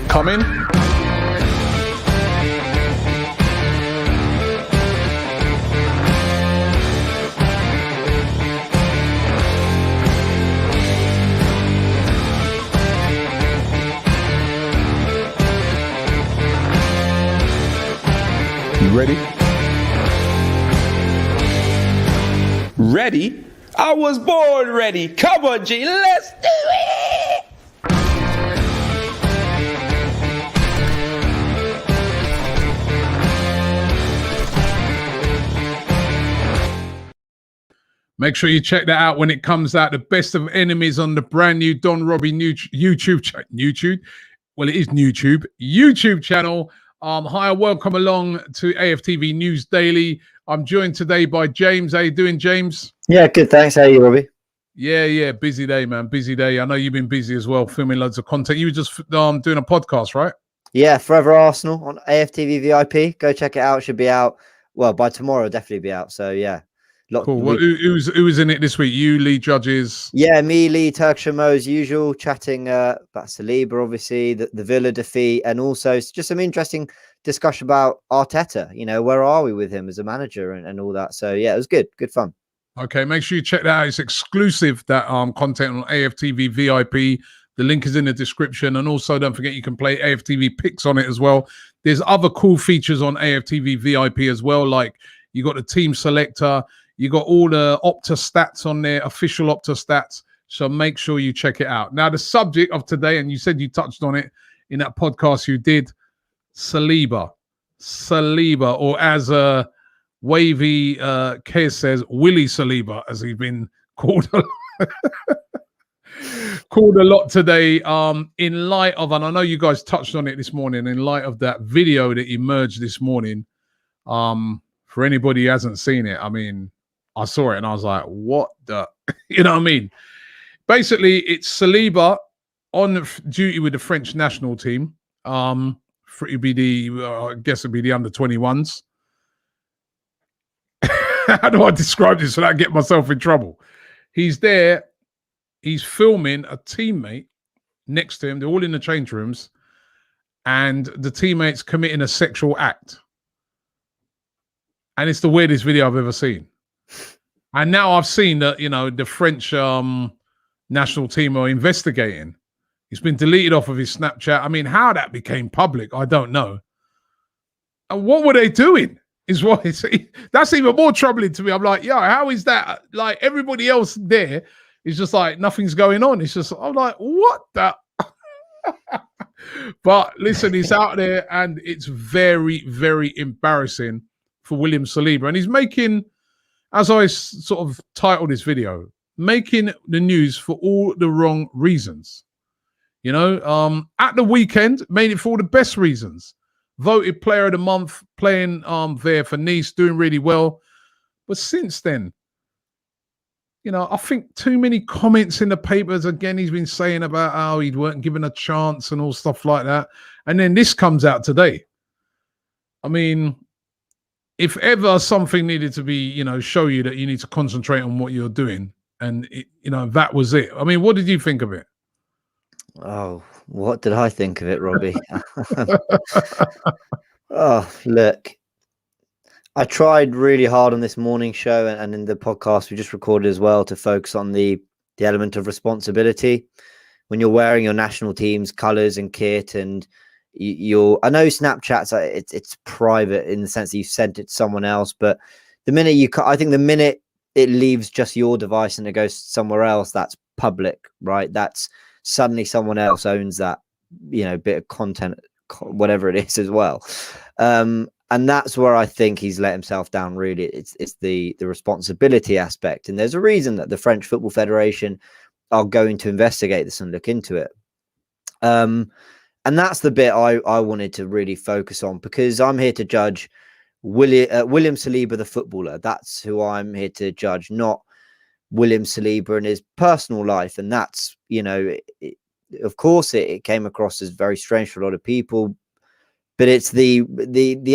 Coming. You ready? Ready? I was born ready. Come on, G, let's do it! Make sure you check that out when it comes out. The best of enemies on the brand new Don Robbie YouTube. Well, it is YouTube channel. Hi, welcome along to AFTV News Daily. I'm joined today by James. How you doing, James? Yeah, good. Thanks. How are you, Robbie? Yeah. Busy day, man. Busy day. I know you've been busy as well, filming loads of content. You were just doing a podcast, right? Yeah, Forever Arsenal on AFTV VIP. Go check it out. It should be out. Well, by tomorrow, it'll definitely be out. So, yeah. Cool. Well, who's in it this week? You, Lee Judges? Yeah, me, Lee, Turkish and Mo as usual, chatting about Saliba, obviously, the Villa defeat, and also just some interesting discussion about Arteta. You know, where are we with him as a manager and all that. So, yeah, it was good. Good fun. Okay, make sure you check that out. It's exclusive, that content on AFTV VIP. The link is in the description. And also, don't forget, you can play AFTV Picks on it as well. There's other cool features on AFTV VIP as well, like you got the team selector. You got all the Opta stats on there, official Opta stats. So make sure you check it out. Now, the subject of today, and you said you touched on it in that podcast you did, Saliba, or as Wavy Kez says, Willy Saliba, as he's been called called a lot today. In light of, and I know you guys touched on it this morning, in light of that video that emerged this morning. For anybody who hasn't seen it, I mean, I saw it and I was like, what the, you know what I mean? Basically, it's Saliba on duty with the French national team. It'd be I guess it'd be the under-21s. How do I describe this without getting myself in trouble? He's there. He's filming a teammate next to him. They're all in the change rooms. And the teammate's committing a sexual act. And it's the weirdest video I've ever seen. And now I've seen that, you know, the French national team are investigating. He's been deleted off of his Snapchat. I mean, how that became public, I don't know. And what were they doing? Is what it's, that's even more troubling to me. I'm like, yeah, how is that? Like, everybody else there is just like, nothing's going on. It's just, I'm like, what the? But listen, he's out there and it's very, very embarrassing for William Saliba. And he's making, as I sort of titled this video, making the news for all the wrong reasons. You know, at the weekend, made it for all the best reasons. Voted player of the month, playing there for Nice, doing really well. But since then, you know, I think too many comments in the papers. Again, he's been saying about how he weren't given a chance and all stuff like that. And then this comes out today. I mean, if ever something needed to be, you know, show you that you need to concentrate on what you're doing. And, you know, that was it. I mean, what did you think of it? Oh, what did I think of it, Robbie? Oh, look, I tried really hard on this morning show and in the podcast we just recorded as well to focus on the element of responsibility when you're wearing your national team's colours and kit, and I know Snapchat's it's private in the sense that you sent it to someone else, but the minute I think the minute it leaves just your device and it goes somewhere else, that's public, right? That's suddenly someone else owns that, you know, bit of content, whatever it is as well. And that's where I think he's let himself down, really. It's the responsibility aspect. And there's a reason that the French Football Federation are going to investigate this and look into it. And that's the bit I wanted to really focus on, because I'm here to judge William Saliba, the footballer. That's who I'm here to judge, not William Saliba and his personal life. And that's, you know, of course it came across as very strange for a lot of people, but it's the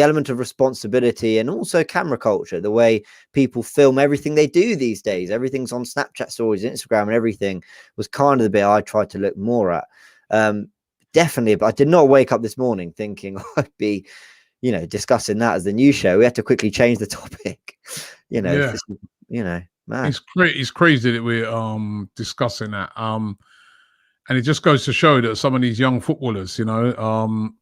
element of responsibility and also camera culture, the way people film everything they do these days. Everything's on Snapchat stories, Instagram, and everything was kind of the bit I tried to look more at. definitely. But I did not wake up this morning thinking I'd be, discussing that as the news show. We had to quickly change the topic. Yeah. Man. It's crazy that we're discussing that. And it just goes to show that some of these young footballers, I don't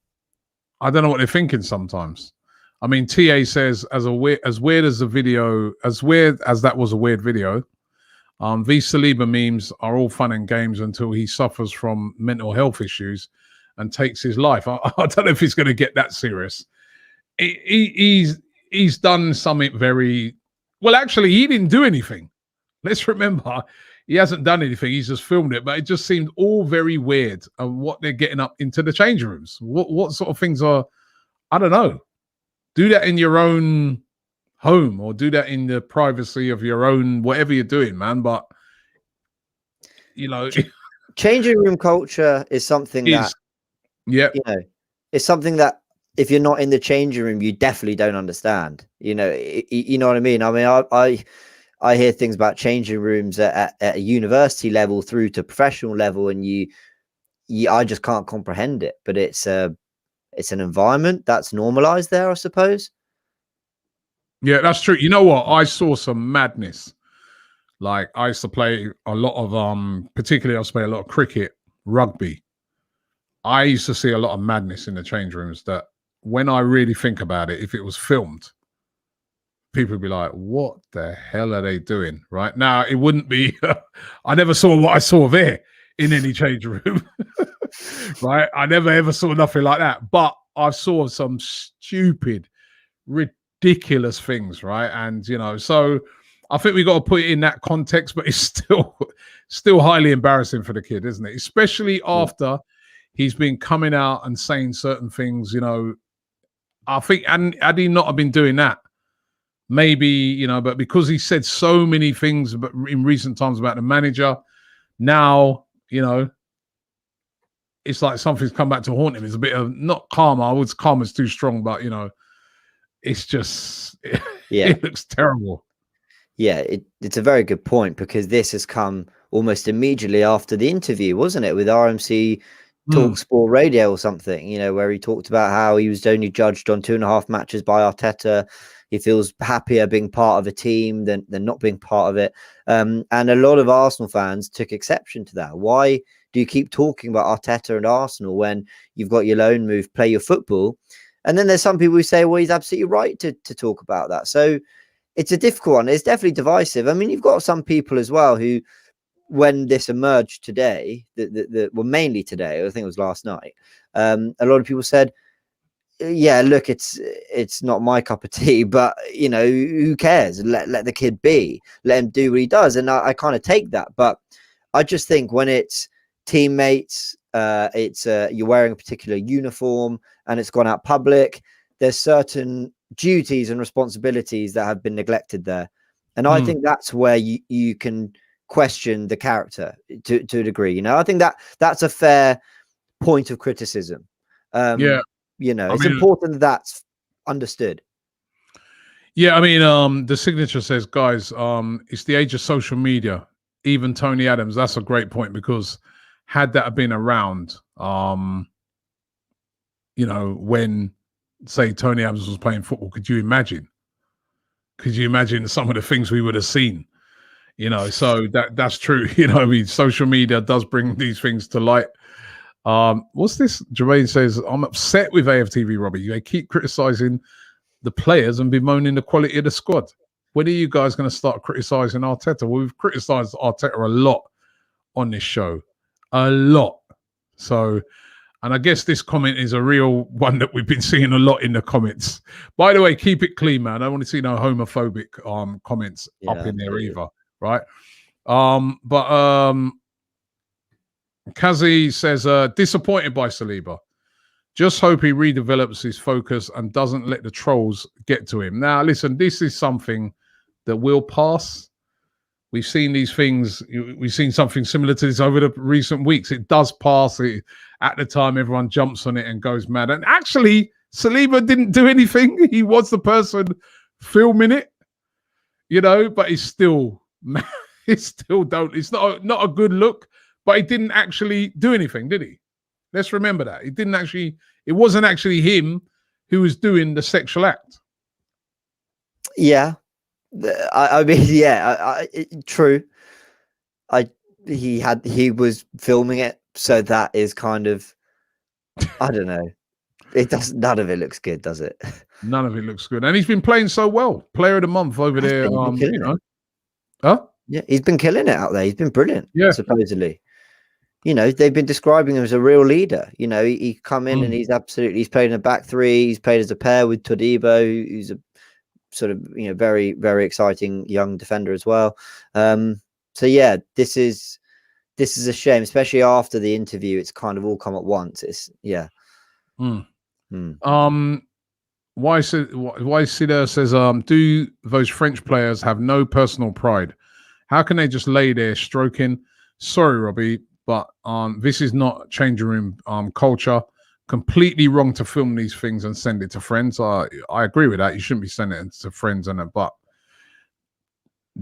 know what they're thinking sometimes. I mean, TA says, as weird as that was a weird video, these Saliba memes are all fun and games until he suffers from mental health issues and takes his life. I don't know if he's going to get that serious. He's done something very well. Actually, he didn't do anything. Let's remember, he hasn't done anything. He's just filmed it, but it just seemed all very weird of what they're getting up into the change rooms. What sort of things are? I don't know. Do that in your own home or do that in the privacy of your own whatever you're doing, man. But changing room culture is something it's something that if you're not in the changing room, you definitely don't understand. You know what I mean? I mean, I hear things about changing rooms at a university level through to professional level, and I just can't comprehend it. But it's an environment that's normalized there, I suppose. Yeah, that's true. You know what? I saw some madness. Like, I used to play a lot of particularly I used to play a lot of cricket, rugby. I used to see a lot of madness in the change rooms that when I really think about it, if it was filmed, people would be like, what the hell are they doing? Right now, it wouldn't be, I never saw what I saw there in any change room. Right? I never ever saw nothing like that. But I saw some stupid, ridiculous things, right? And so I think we got to put it in that context, but it's still highly embarrassing for the kid, isn't it? Especially after he's been coming out and saying certain things. I think, and had he not have been doing that, maybe, but because he said so many things in recent times about the manager, now, it's like something's come back to haunt him. It's a bit of not karma. I would karma's too strong, but it's just it looks terrible. Yeah, it's a very good point, because this has come almost immediately after the interview, wasn't it, with RMC Talk Sport Radio or something, where he talked about how he was only judged on 2.5 matches by Arteta. He feels happier being part of a team than not being part of it. And a lot of Arsenal fans took exception to that. Why do you keep talking about Arteta and Arsenal when you've got your loan move, play your football? And then there's some people who say, well, he's absolutely right to talk about that. So it's a difficult one. It's definitely divisive. I mean, you've got some people as well who, when this emerged today, well, mainly today, I think it was last night, a lot of people said, yeah, look, it's not my cup of tea, but who cares? Let the kid be, let him do what he does. And I kind of take that, but I just think when it's teammates, you're wearing a particular uniform and it's gone out public, there's certain duties and responsibilities that have been neglected there. And I think that's where you can question the character to a degree. I think that's a fair point of criticism. It's important that that's understood. Yeah, I mean, the signature says, guys, it's the age of social media. Even Tony Adams, that's a great point, because had that been around, when, say, Tony Adams was playing football, could you imagine? Could you imagine some of the things we would have seen? So that's true. I mean, social media does bring these things to light. What's this? Jermaine says, I'm upset with AFTV, Robbie. They keep criticizing the players and bemoaning the quality of the squad. When are you guys going to start criticizing Arteta? Well, we've criticized Arteta a lot on this show. A lot. So, and I guess this comment is a real one that we've been seeing a lot in the comments. By the way, keep it clean, man. I don't want to see no homophobic comments up in there either, right? Kazi says, disappointed by Saliba. Just hope he redevelops his focus and doesn't let the trolls get to him. Now, listen, this is something that will pass. We've seen these things. We've seen something similar to this over the recent weeks. It does pass. At the time, everyone jumps on it and goes mad. And actually, Saliba didn't do anything. He was the person filming it, but it's still, it's not a good look. But he didn't actually do anything, did he? Let's remember that. It wasn't actually him who was doing the sexual act. Yeah. I mean, yeah, true. He was filming it, so that is kind of, I don't know. None of it looks good, does it? None of it looks good. And he's been playing so well. Player of the month over there. Huh? Yeah, he's been killing it out there. He's been brilliant, supposedly. They've been describing him as a real leader. He come in and he's played in a back three. He's played as a pair with Todibo, who's a sort of, very, very exciting young defender as well. So yeah, this is a shame, especially after the interview. It's kind of all come at once. Why Sida says, do those French players have no personal pride? How can they just lay there stroking? Sorry, Robbie, but this is not changing room culture. Completely wrong to film these things and send it to friends. I agree with that. You shouldn't be sending it to friends but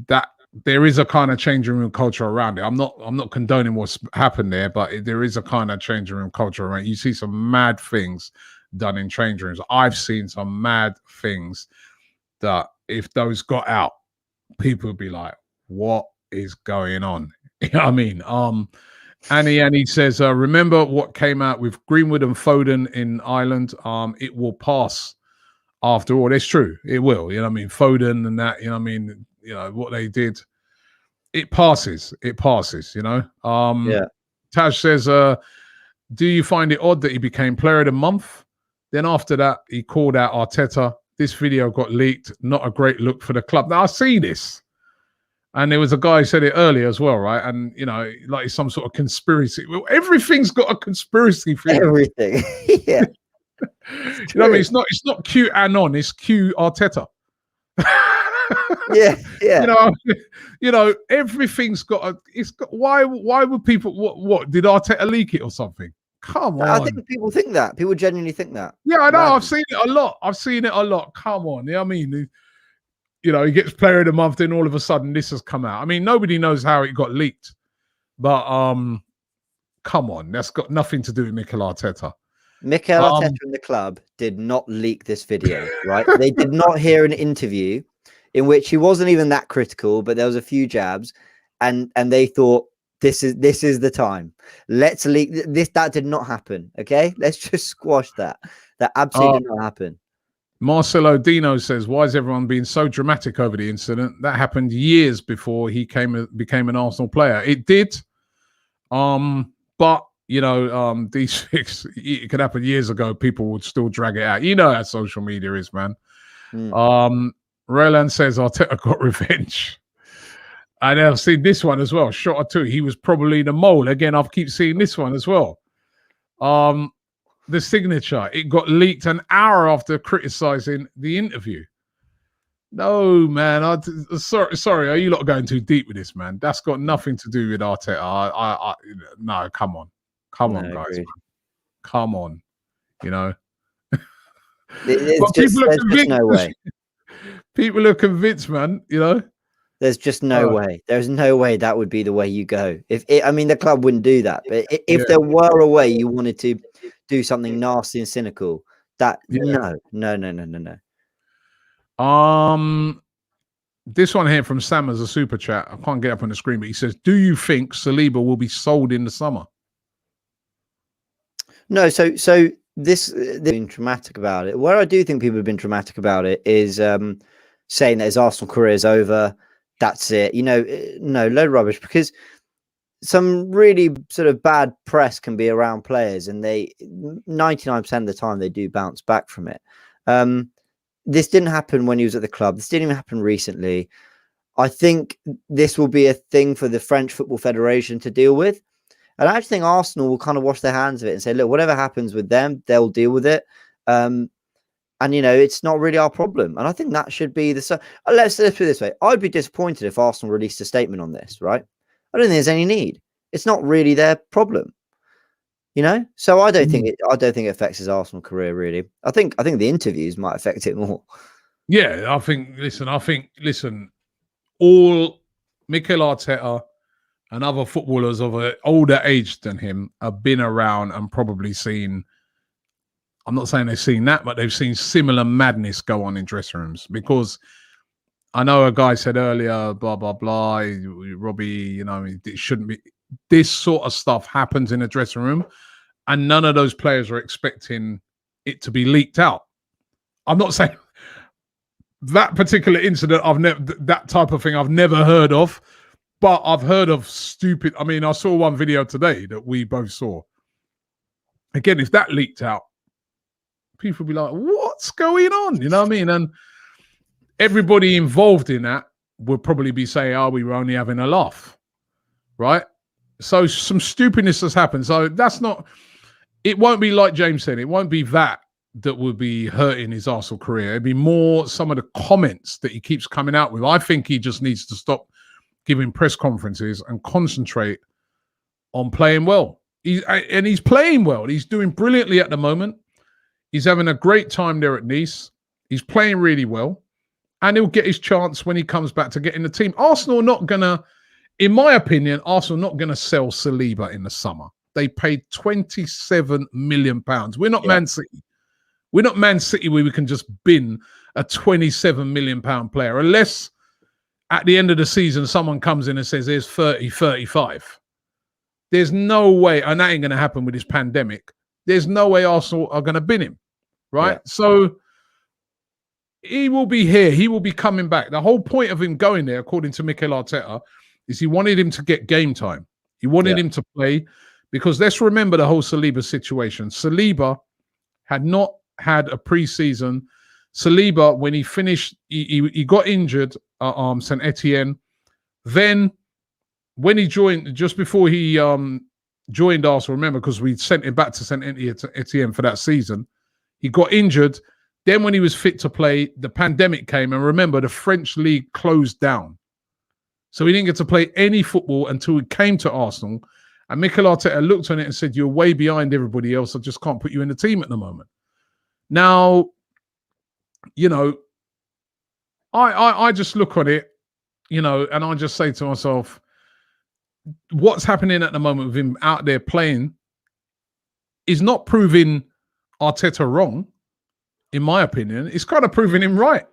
that there is a kind of changing room culture around it. I'm not condoning what's happened there, but there is a kind of changing room culture around it. You see some mad things done in change rooms. I've seen some mad things that if those got out, people would be like, what is going on? You know what I mean? Annie says, remember what came out with Greenwood and Foden in Ireland? It will pass after all. It's true. It will. You know what I mean? Foden and that, you know what I mean? What they did. It passes. Yeah. Taj says, do you find it odd that he became player of the month? Then after that, he called out Arteta. This video got leaked. Not a great look for the club. Now, I see this. And there was a guy who said it earlier as well, right? And, like some sort of conspiracy. Well, everything's got a conspiracy theory. Everything. Yeah. You know what I mean? It's not Q Anon. It's Q Arteta. Yeah. Everything's got why would people, what did Arteta leak it or something? Come on. I think people think that. People genuinely think that. Yeah, I know. I've seen it a lot. Come on. You know what I mean? He gets player of the month, then all of a sudden this has come out. I mean, nobody knows how it got leaked. But come on, that's got nothing to do with Mikel Arteta. Mikel Arteta and the club did not leak this video, right? They did not hear an interview in which he wasn't even that critical, but there was a few jabs, and they thought this is the time. Let's leak this. That did not happen. Okay, let's just squash that. That absolutely did not happen. Marcelo Dino says, why is everyone being so dramatic over the incident? That happened years before he became an Arsenal player. It did. But these things, it could happen years ago. People would still drag it out. You know how social media is, man. Roland says Arteta got revenge. And I've seen this one as well. Shot or two. He was probably the mole. Again, I keep seeing this one as well. The signature, it got leaked an hour after criticizing the interview. No, man. Sorry, are you lot going too deep with this, man? That's got nothing to do with Arteta. No, come on, guys. Man. Come on, People are convinced. No way. People are convinced, man. There's just no way. There's no way that would be the way you go. The club wouldn't do that. But if there were a way you wanted to do something nasty and cynical, no. This one here from Sam as a super chat. I can't get up on the screen, but he says, do you think Saliba will be sold in the summer? No, so they've been dramatic about it. Where I do think people have been dramatic about it is saying that his Arsenal career is over. That's it. No, load of rubbish, because some really sort of bad press can be around players, and 99% of the time they do bounce back from it. This didn't happen when he was at the club. This didn't even happen recently. I think this will be a thing for the French Football Federation to deal with. And I actually think Arsenal will kind of wash their hands of it and say, look, whatever happens with them, they'll deal with it. And, it's not really our problem. And I think that should be let's put it this way. I'd be disappointed if Arsenal released a statement on this, right? I don't think there's any need. It's not really their problem, So I don't think it affects his Arsenal career, really. I think the interviews might affect it more. Yeah, I think, listen, all Mikel Arteta and other footballers of an older age than him have been around and probably seen, I'm not saying they've seen that, but they've seen similar madness go on in dressing rooms. Because I know a guy said earlier, blah, blah, blah, Robbie, it shouldn't be. This sort of stuff happens in a dressing room, and none of those players are expecting it to be leaked out. I'm not saying that particular incident, that type of thing I've never heard of, but I've heard of stupid. I mean, I saw one video today that we both saw. Again, if that leaked out, people would be like, what's going on? You know what I mean? And everybody involved in that would probably be saying, oh, we were only having a laugh, right? So some stupidness has happened. So that's not, it won't be like James said, it won't be that would be hurting his Arsenal career. It'd be more some of the comments that he keeps coming out with. I think he just needs to stop giving press conferences and concentrate on playing well. He's playing well. He's doing brilliantly at the moment. He's having a great time there at Nice. He's playing really well. And he'll get his chance when he comes back to get in the team. Arsenal are not going to, in my opinion, Arsenal are not going to sell Saliba in the summer. They paid £27 million. We're not Man City. We're not Man City where we can just bin a £27 million player. Unless at the end of the season, someone comes in and says, there's 30, 35. There's no way, and that ain't going to happen with this pandemic. There's no way Arsenal are going to bin him, right? Yeah. So he will be here. He will be coming back. The whole point of him going there, according to Mikel Arteta, is he wanted him to get game time. He wanted him to play because let's remember the whole Saliba situation. Saliba had not had a pre-season. Saliba, when he finished, he got injured at St. Etienne. Then when he joined, just before he joined Arsenal, remember, because we sent him back to St. Etienne for that season, he got injured. Then when he was fit to play, the pandemic came. And remember, the French league closed down. So he didn't get to play any football until he came to Arsenal. And Mikel Arteta looked on it and said, you're way behind everybody else. I just can't put you in the team at the moment. Now, I just look on it, and I just say to myself, what's happening at the moment with him out there playing is not proving Arteta wrong, in my opinion. It's kind of proving him right.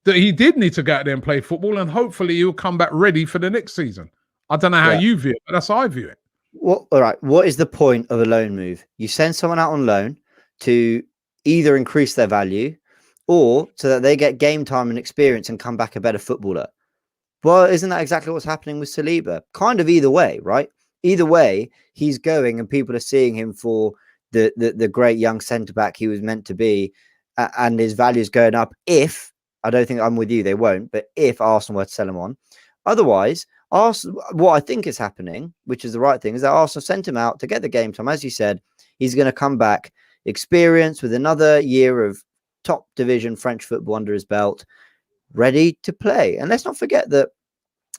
That he did need to go out there and play football, and hopefully he'll come back ready for the next season. I don't know how you view it, but that's how I view it. All right. What is the point of a loan move? You send someone out on loan to either increase their value or so that they get game time and experience and come back a better footballer. Well, isn't that exactly what's happening with Saliba? Kind of either way, right? Either way, he's going and people are seeing him for the great young centre-back he was meant to be, and his value is going up if, I don't think I'm with you, they won't, but if Arsenal were to sell him on. Otherwise, Arsenal, what I think is happening, which is the right thing, is that Arsenal sent him out to get the game time. As you said, he's going to come back experienced with another year of top division French football under his belt, ready to play. And let's not forget that,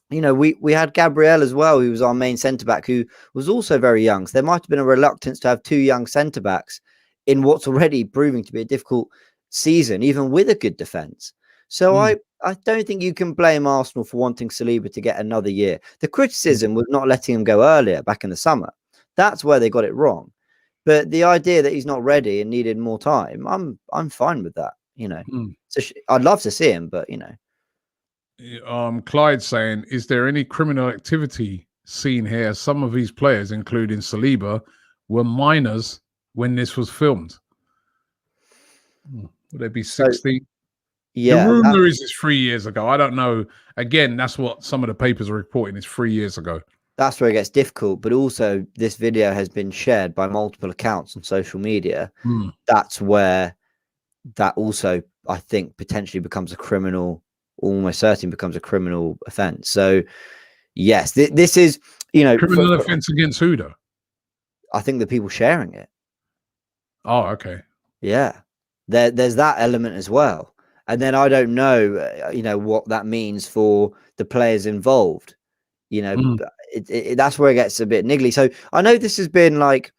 we had Gabriel as well, who was our main centre-back, who was also very young. So there might have been a reluctance to have two young centre-backs in what's already proving to be a difficult season, even with a good defence. So I don't think you can blame Arsenal for wanting Saliba to get another year. The criticism was not letting him go earlier back in the summer. That's where they got it wrong. But the idea that he's not ready and needed more time, I'm fine with that. So I'd love to see him, but Clyde saying, is there any criminal activity seen here? Some of these players, including Saliba, were minors when this was filmed. Would they be 16? Yeah, the rumor is it's 3 years ago. I don't know. Again, that's what some of the papers are reporting. It's 3 years ago. That's where it gets difficult. But also, this video has been shared by multiple accounts on social media. That's where that also, I think, potentially becomes a criminal, almost certainly becomes a criminal offense. So, yes, this is, criminal offense against who, though? I think the people sharing it. Oh, okay. Yeah, there's that element as well. And then I don't know, what that means for the players involved. That's where it gets a bit niggly. So I know this has been like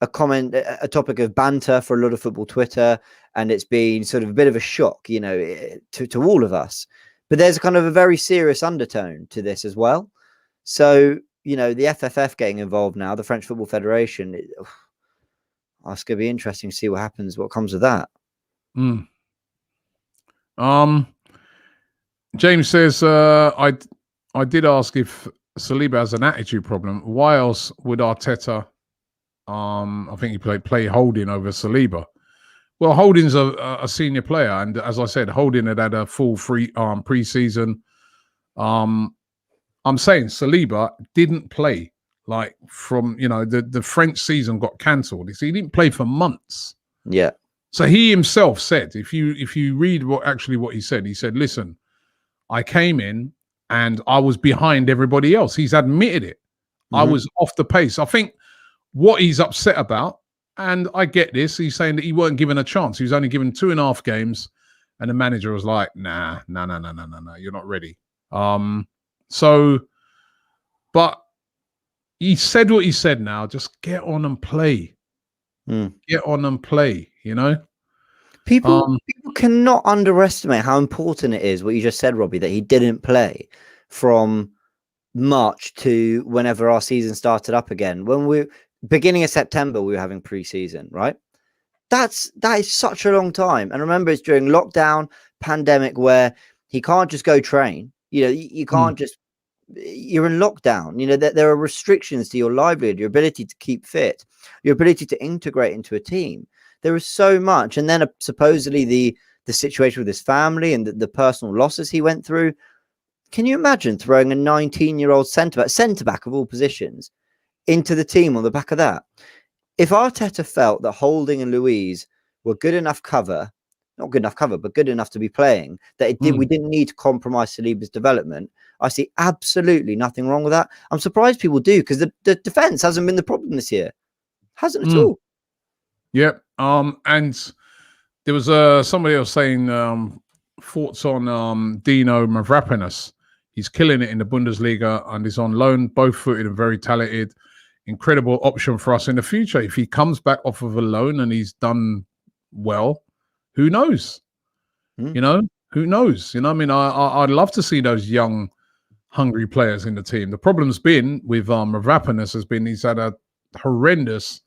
a topic of banter for a lot of football Twitter, and it's been sort of a bit of a shock, to all of us. But there's kind of a very serious undertone to this as well. So, the FFF getting involved now, the French Football Federation. It's going to be interesting to see what happens, what comes of that. James says, I did ask if Saliba has an attitude problem. Why else would Arteta, I think he play Holding over Saliba? Well, Holding's a senior player, and as I said, Holding had a full pre-season. I'm saying Saliba didn't play from the French season got cancelled. He didn't play for months. Yeah. So he himself said, if you read what he said, listen, I came in and I was behind everybody else. He's admitted it. I was off the pace. I think what he's upset about, and I get this, he's saying that he weren't given a chance. He was only given 2.5 games, and the manager was like, nah, you're not ready. But he said what he said now. Just get on and play. Get on and play, People cannot underestimate how important it is, what you just said, Robbie, that he didn't play from March to whenever our season started up again. When we beginning of September, we were having pre-season, right? That is such a long time. And remember, it's during lockdown, pandemic, where he can't just go train. You can't just, you're in lockdown. There are restrictions to your livelihood, your ability to keep fit, your ability to integrate into a team. There is so much. And then supposedly the situation with his family and the personal losses he went through. Can you imagine throwing a 19-year-old centre back of all positions into the team on the back of that? If Arteta felt that Holding and Luiz were good enough cover, not good enough cover, but good enough to be playing, that we didn't need to compromise Saliba's development, I see absolutely nothing wrong with that. I'm surprised people do, because the defence hasn't been the problem this year. Hasn't at all. Yep. And there was somebody else saying thoughts on Dino Mavropanos. He's killing it in the Bundesliga and is on loan, both-footed and very talented. Incredible option for us in the future. If he comes back off of a loan and he's done well, who knows? Who knows? I mean, I'd love to see those young, hungry players in the team. The problem's been with Mavropanos has been he's had a horrendous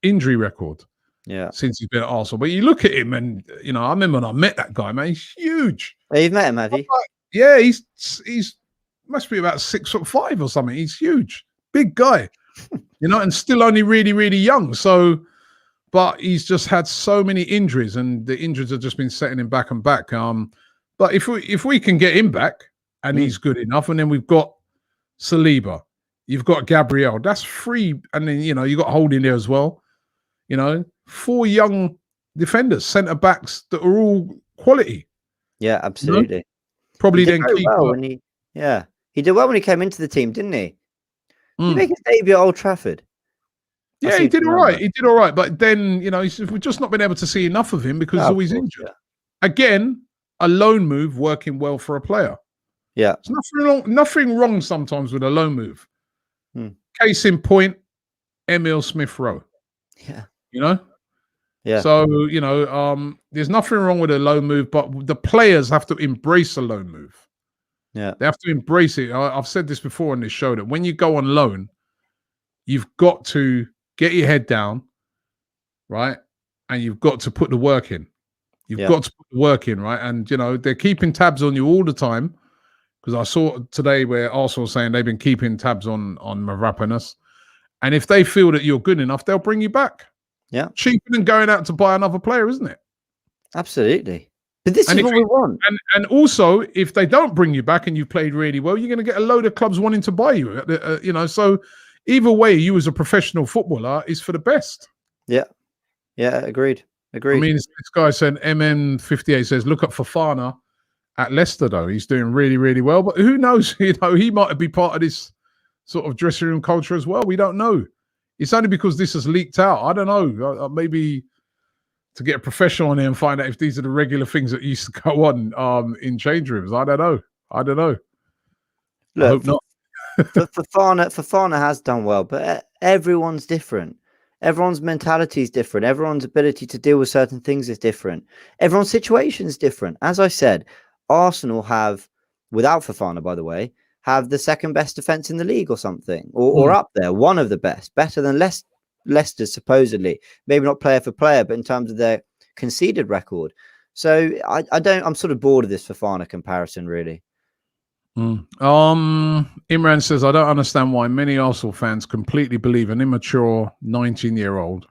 injury record. Yeah, since he's been at Arsenal. But you look at him, and I remember when I met that guy, man. He's huge. Oh, you've met him, have you? Yeah, he's must be about 6'5" or something. He's huge, big guy, and still only really, really young. So, but he's just had so many injuries, and the injuries have just been setting him back and back. But if we can get him back, and he's good enough, and then we've got Saliba, you've got Gabriel. That's 3, and then you got Holding there as well. 4 young defenders, centre backs that are all quality. Yeah, absolutely. Probably then keep well he did well when he came into the team, didn't he? Did he make his debut at Old Trafford? Yeah, he did all right. He did all right, but then we've just not been able to see enough of him because he's always injured. Yeah. Again, a loan move working well for a player. Yeah, there's nothing wrong sometimes with a loan move. Case in point, Emil Smith-Rowe. Yeah. Yeah. So, there's nothing wrong with a loan move, but the players have to embrace a loan move. Yeah. They have to embrace it. I've said this before on this show that when you go on loan, you've got to get your head down, right? And you've got to put the work in. You've got to put the work in, right? And, they're keeping tabs on you all the time, because I saw today where Arsenal was saying they've been keeping tabs on Mavropanos. And if they feel that you're good enough, they'll bring you back. Yeah. Cheaper than going out to buy another player, isn't it? Absolutely. But this is what we want. And also, if they don't bring you back and you've played really well, you're going to get a load of clubs wanting to buy you. So either way, you as a professional footballer is for the best. Yeah. Yeah, agreed. I mean, this guy said, MN58 says, look at Fofana at Leicester, though. He's doing really, really well. But who knows? He might be part of this sort of dressing room culture as well. We don't know. It's only because this has leaked out. I don't know. Maybe to get a professional on here and find out if these are the regular things that used to go on in change rooms. I don't know. Look, I hope not. Fofana has done well, but everyone's different. Everyone's mentality is different. Everyone's ability to deal with certain things is different. Everyone's situation is different. As I said, Arsenal have, without Fofana, by the way, have the second best defense in the league or something, or up there, one of the best, better than Leicester supposedly, maybe not player for player, but in terms of their conceded record. So I'm sort of bored of this Fofana comparison, really. Imran says, I don't understand why many Arsenal fans completely believe an immature 19-year-old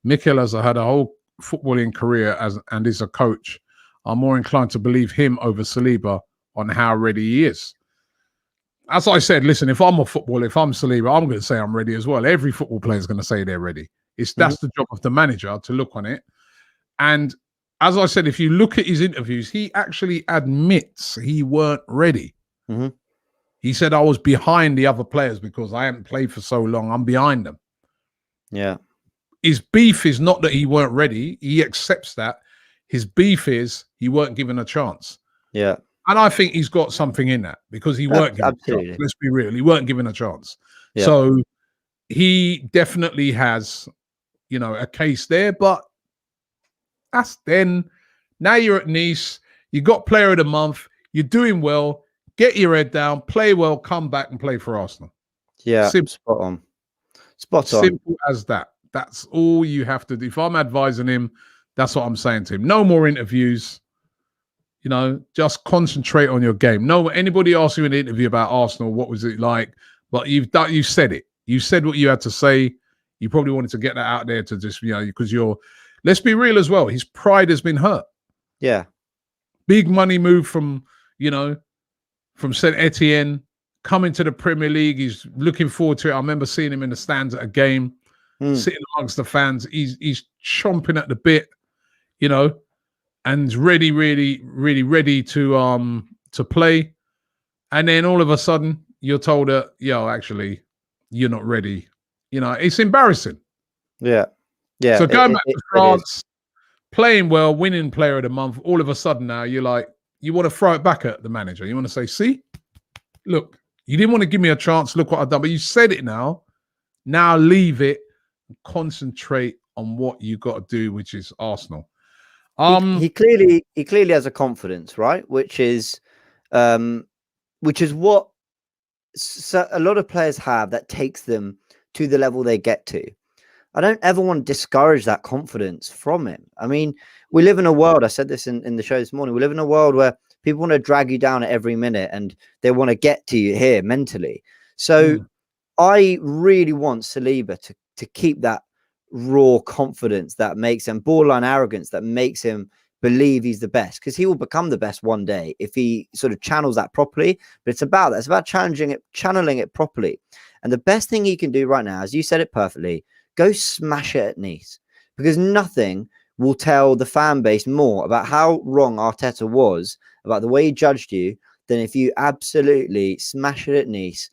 Mikel has had a whole footballing career and is a coach, are more inclined to believe him over Saliba on how ready he is. As I said, listen, if I'm a footballer, if I'm Saliba, I'm going to say I'm ready as well. Every football player is going to say they're ready. That's the job of the manager to look on it. And as I said, if you look at his interviews, he actually admits he weren't ready. He said, I was behind the other players because I hadn't played for so long. I'm behind them. Yeah. His beef is not that he weren't ready. He accepts that. His beef is he weren't given a chance. Yeah. And I think he's got something in that because he weren't given a chance. Let's be real. He weren't given a chance. Yeah. So he definitely has, a case there. But that's then. Now you're at Nice. You got player of the month. You're doing well. Get your head down, play well, come back and play for Arsenal. Yeah, spot on. Simple as that. That's all you have to do. If I'm advising him, that's what I'm saying to him. No more interviews. Just concentrate on your game. No, anybody asks you in an interview about Arsenal, what was it like? But you said it. You said what you had to say. You probably wanted to get that out there to just, because let's be real as well. His pride has been hurt. Yeah. Big money move from St. Etienne, coming to the Premier League. He's looking forward to it. I remember seeing him in the stands at a game, sitting amongst the fans. He's chomping at the bit, and ready, really, really ready to play. And then all of a sudden, you're told that, actually, you're not ready. It's embarrassing. Yeah. Yeah. So going back to France, playing well, winning player of the month, all of a sudden now you're like, you want to throw it back at the manager. You want to say, see, look, you didn't want to give me a chance. Look what I've done. But you said it now. Now leave it and concentrate on what you got to do, which is Arsenal. He clearly has a confidence, right? Which is what a lot of players have that takes them to the level they get to. I don't ever want to discourage that confidence from him. I mean, we live in a world, I said this in the show this morning, we live in a world where people want to drag you down at every minute and they want to get to you here mentally. So I really want Saliba to keep that raw confidence that makes him borderline arrogance, that makes him believe he's the best, because he will become the best one day if he sort of channels that properly. But it's about channeling it properly. And the best thing he can do right now, as you said it perfectly, go smash it at Nice, because nothing will tell the fan base more about how wrong Arteta was about the way he judged you than if you absolutely smash it at Nice,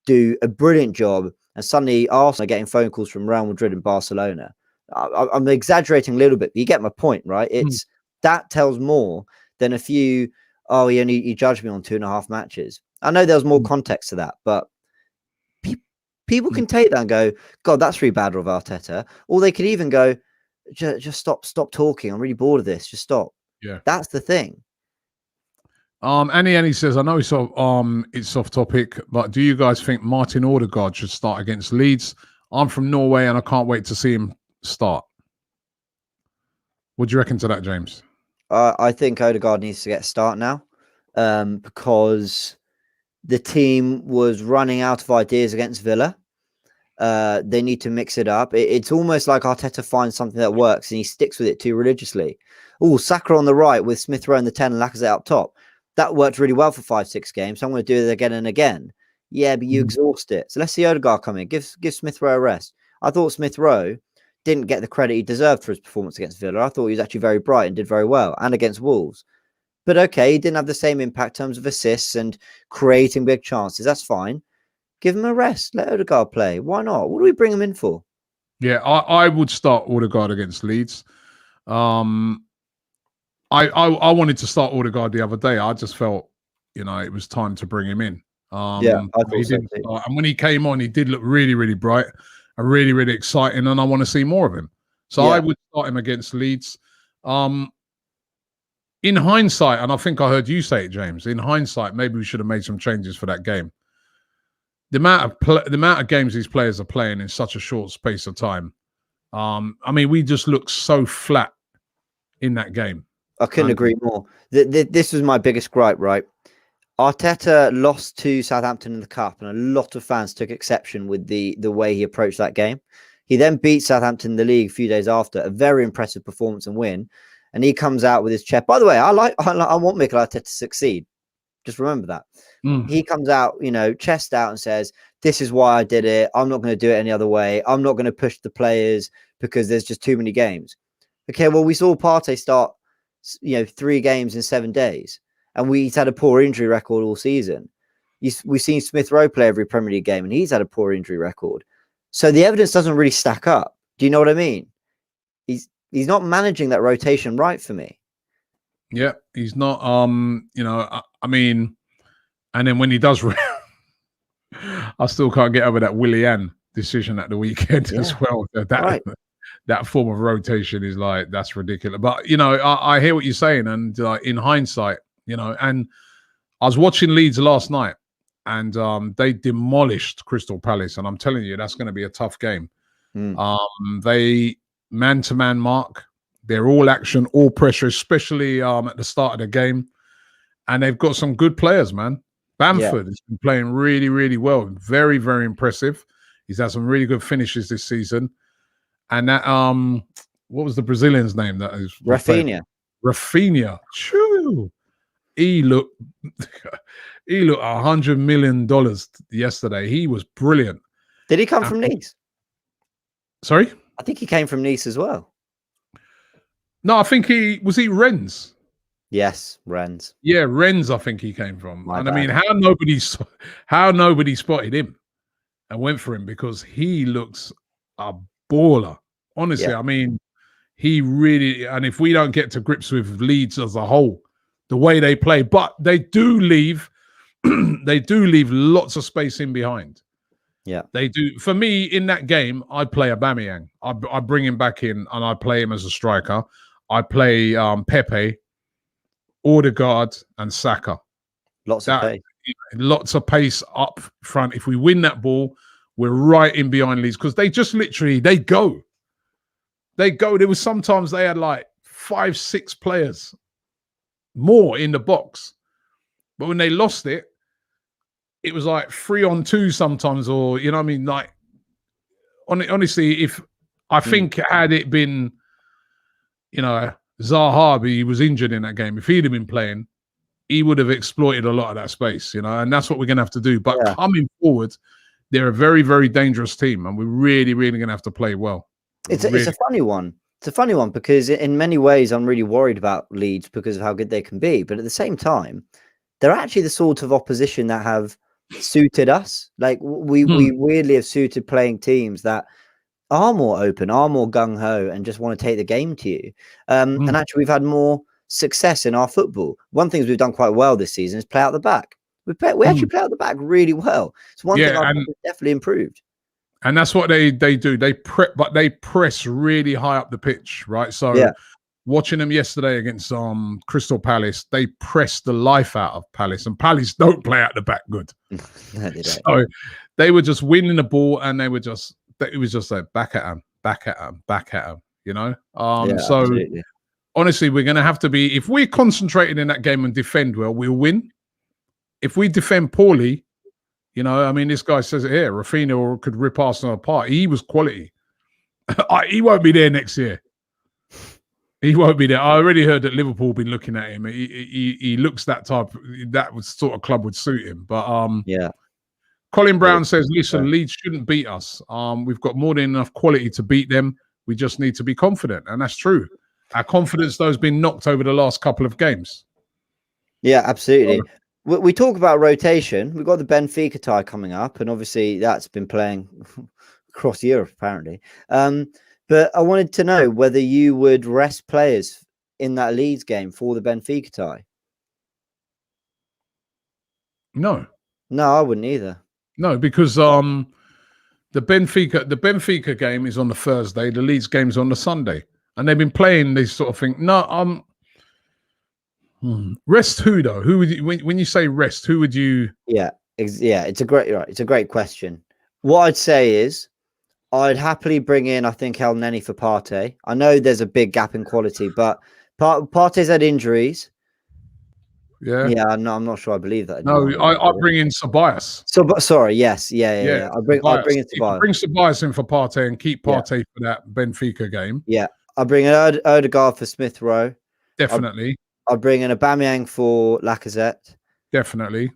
do a brilliant job, and suddenly Arsenal are getting phone calls from Real Madrid and Barcelona. I'm exaggerating a little bit, but you get my point, right? It's that tells more than a few, he judged me on 2.5 matches. I know there was more context to that, but people can take that and go, God, that's really bad of Arteta. Or they could even go, just stop talking. I'm really bored of this. Just stop. Yeah. That's the thing. Annie says, I know it's off topic, but do you guys think Martin Odegaard should start against Leeds? I'm from Norway and I can't wait to see him start. What do you reckon to that, James? I think Odegaard needs to get a start now, because the team was running out of ideas against Villa. They need to mix it up. It's almost like Arteta finds something that works and he sticks with it too religiously. Oh, Saka on the right with Smith Rowe in the 10 and Lacazette up top. That worked really well for 5-6 games. So I'm going to do it again and again. Yeah, but you exhaust it. So let's see Odegaard come in. Give Smith Rowe a rest. I thought Smith Rowe didn't get the credit he deserved for his performance against Villa. I thought he was actually very bright and did very well, and against Wolves. But okay, he didn't have the same impact in terms of assists and creating big chances. That's fine. Give him a rest. Let Odegaard play. Why not? What do we bring him in for? Yeah, I would start Odegaard against Leeds. I wanted to start Odegaard the other day. I just felt, it was time to bring him in. I thought he didn't start. And when he came on, he did look really, really bright and really, really exciting. And I want to see more of him. So I would start him against Leeds. in hindsight, and I think I heard you say it, James. In hindsight, maybe we should have made some changes for that game. The amount of games these players are playing in such a short space of time. I mean, we just looked so flat in that game. I couldn't agree more. This was my biggest gripe, right? Arteta lost to Southampton in the Cup, and a lot of fans took exception with the way he approached that game. He then beat Southampton in the league a few days after, a very impressive performance and win. And he comes out with his chest. By the way, I want Mikel Arteta to succeed. Just remember that. He comes out, chest out and says, "This is why I did it. I'm not going to do it any other way. I'm not going to push the players because there's just too many games." Okay, well, we saw Partey start, 3 games in 7 days. And he's had a poor injury record all season. We've seen Smith Rowe play every Premier League game, and he's had a poor injury record. So the evidence doesn't really stack up. Do you know what I mean? He's not managing that rotation right for me. Yeah, he's not. I mean, and then when he does, I still can't get over that Willian decision at the weekend as well. That form of rotation is like, that's ridiculous. But I hear what you're saying, and in hindsight. And I was watching Leeds last night, and they demolished Crystal Palace. And I'm telling you, that's going to be a tough game. They man-to-man mark. They're all action, all pressure, especially at the start of the game. And they've got some good players, man. Bamford has been playing really, really well. Very, very impressive. He's had some really good finishes this season. And that, what was the Brazilian's name? That is Rafinha. Rafinha. Choo. He looked $100 million yesterday. He was brilliant. Did he come from Nice? Sorry? I think he came from Nice as well. No, I think he Rennes. Yes, Rennes. Yeah, Rennes, I think he came from. I mean, how nobody spotted him and went for him, because he looks a baller. Honestly, I mean, he really, and if we don't get to grips with Leeds as a whole, the way they play, but they do leave lots of space in behind. Yeah, they do. For me, in that game, I play Aubameyang. I bring him back in, and I play him as a striker. I play Pepe, Odegaard, and Xhaka. Lots of pace up front. If we win that ball, we're right in behind Leeds, because they just literally they go. There was sometimes they had like 5-6 players more in the box, but when they lost it, it was like 3-on-2 sometimes, or what I mean, like honestly, if I think had it been, Zaha, he was injured in that game. If he'd have been playing, he would have exploited a lot of that space, and that's what we're going to have to do. But coming forward, they're a very, very dangerous team, and we're really, really going to have to play well. It's a funny one. It's a funny one because in many ways I'm really worried about Leeds because of how good they can be. But at the same time, they're actually the sort of opposition that have suited us. Like we weirdly have suited playing teams that are more open, are more gung-ho, and just want to take the game to you. And actually we've had more success in our football. One thing we've done quite well this season is play out the back. We actually play out the back really well. It's one thing I've definitely improved. And that's what they do. They press really high up the pitch, right? So watching them yesterday against Crystal Palace, they pressed the life out of Palace, and Palace don't play out the back good. So they were just winning the ball, and it was just like back at them. So absolutely. Honestly, we're going to have to be, if we're concentrated in that game and defend well, we'll win. If we defend poorly, I mean, this guy says it here, Rafinha could rip Arsenal apart. He was quality. He won't be there next year. He won't be there. I already heard that Liverpool been looking at him. He looks that sort of club would suit him. But Colin Brown says, listen, Leeds shouldn't beat us. We've got more than enough quality to beat them. We just need to be confident. And that's true. Our confidence, though, has been knocked over the last couple of games. Yeah, absolutely. We talk about rotation. We've got the Benfica tie coming up, and obviously that's been playing across Europe, apparently. But I wanted to know whether you would rest players in that Leeds game for the Benfica tie. No, I wouldn't either. No, because the Benfica game is on the Thursday, the Leeds game's on the Sunday, and they've been playing this sort of thing. No, Rest who though? Who would you, when you say rest? Who would you? Yeah, it's a great question. What I'd say is I'd happily bring in, I think, El Neni for Partey. I know there's a big gap in quality, but Partey's had injuries. Yeah. Yeah, no, I'm not sure I believe that. No, I bring in Ceballos. So, sorry, yes, yeah. I'll bring in Ceballos. Bring Ceballos in for Partey and keep Partey for that Benfica game. Yeah, I'll bring in Odegaard for Smith Rowe. Definitely. I'll bring in Aubameyang for Lacazette. Definitely.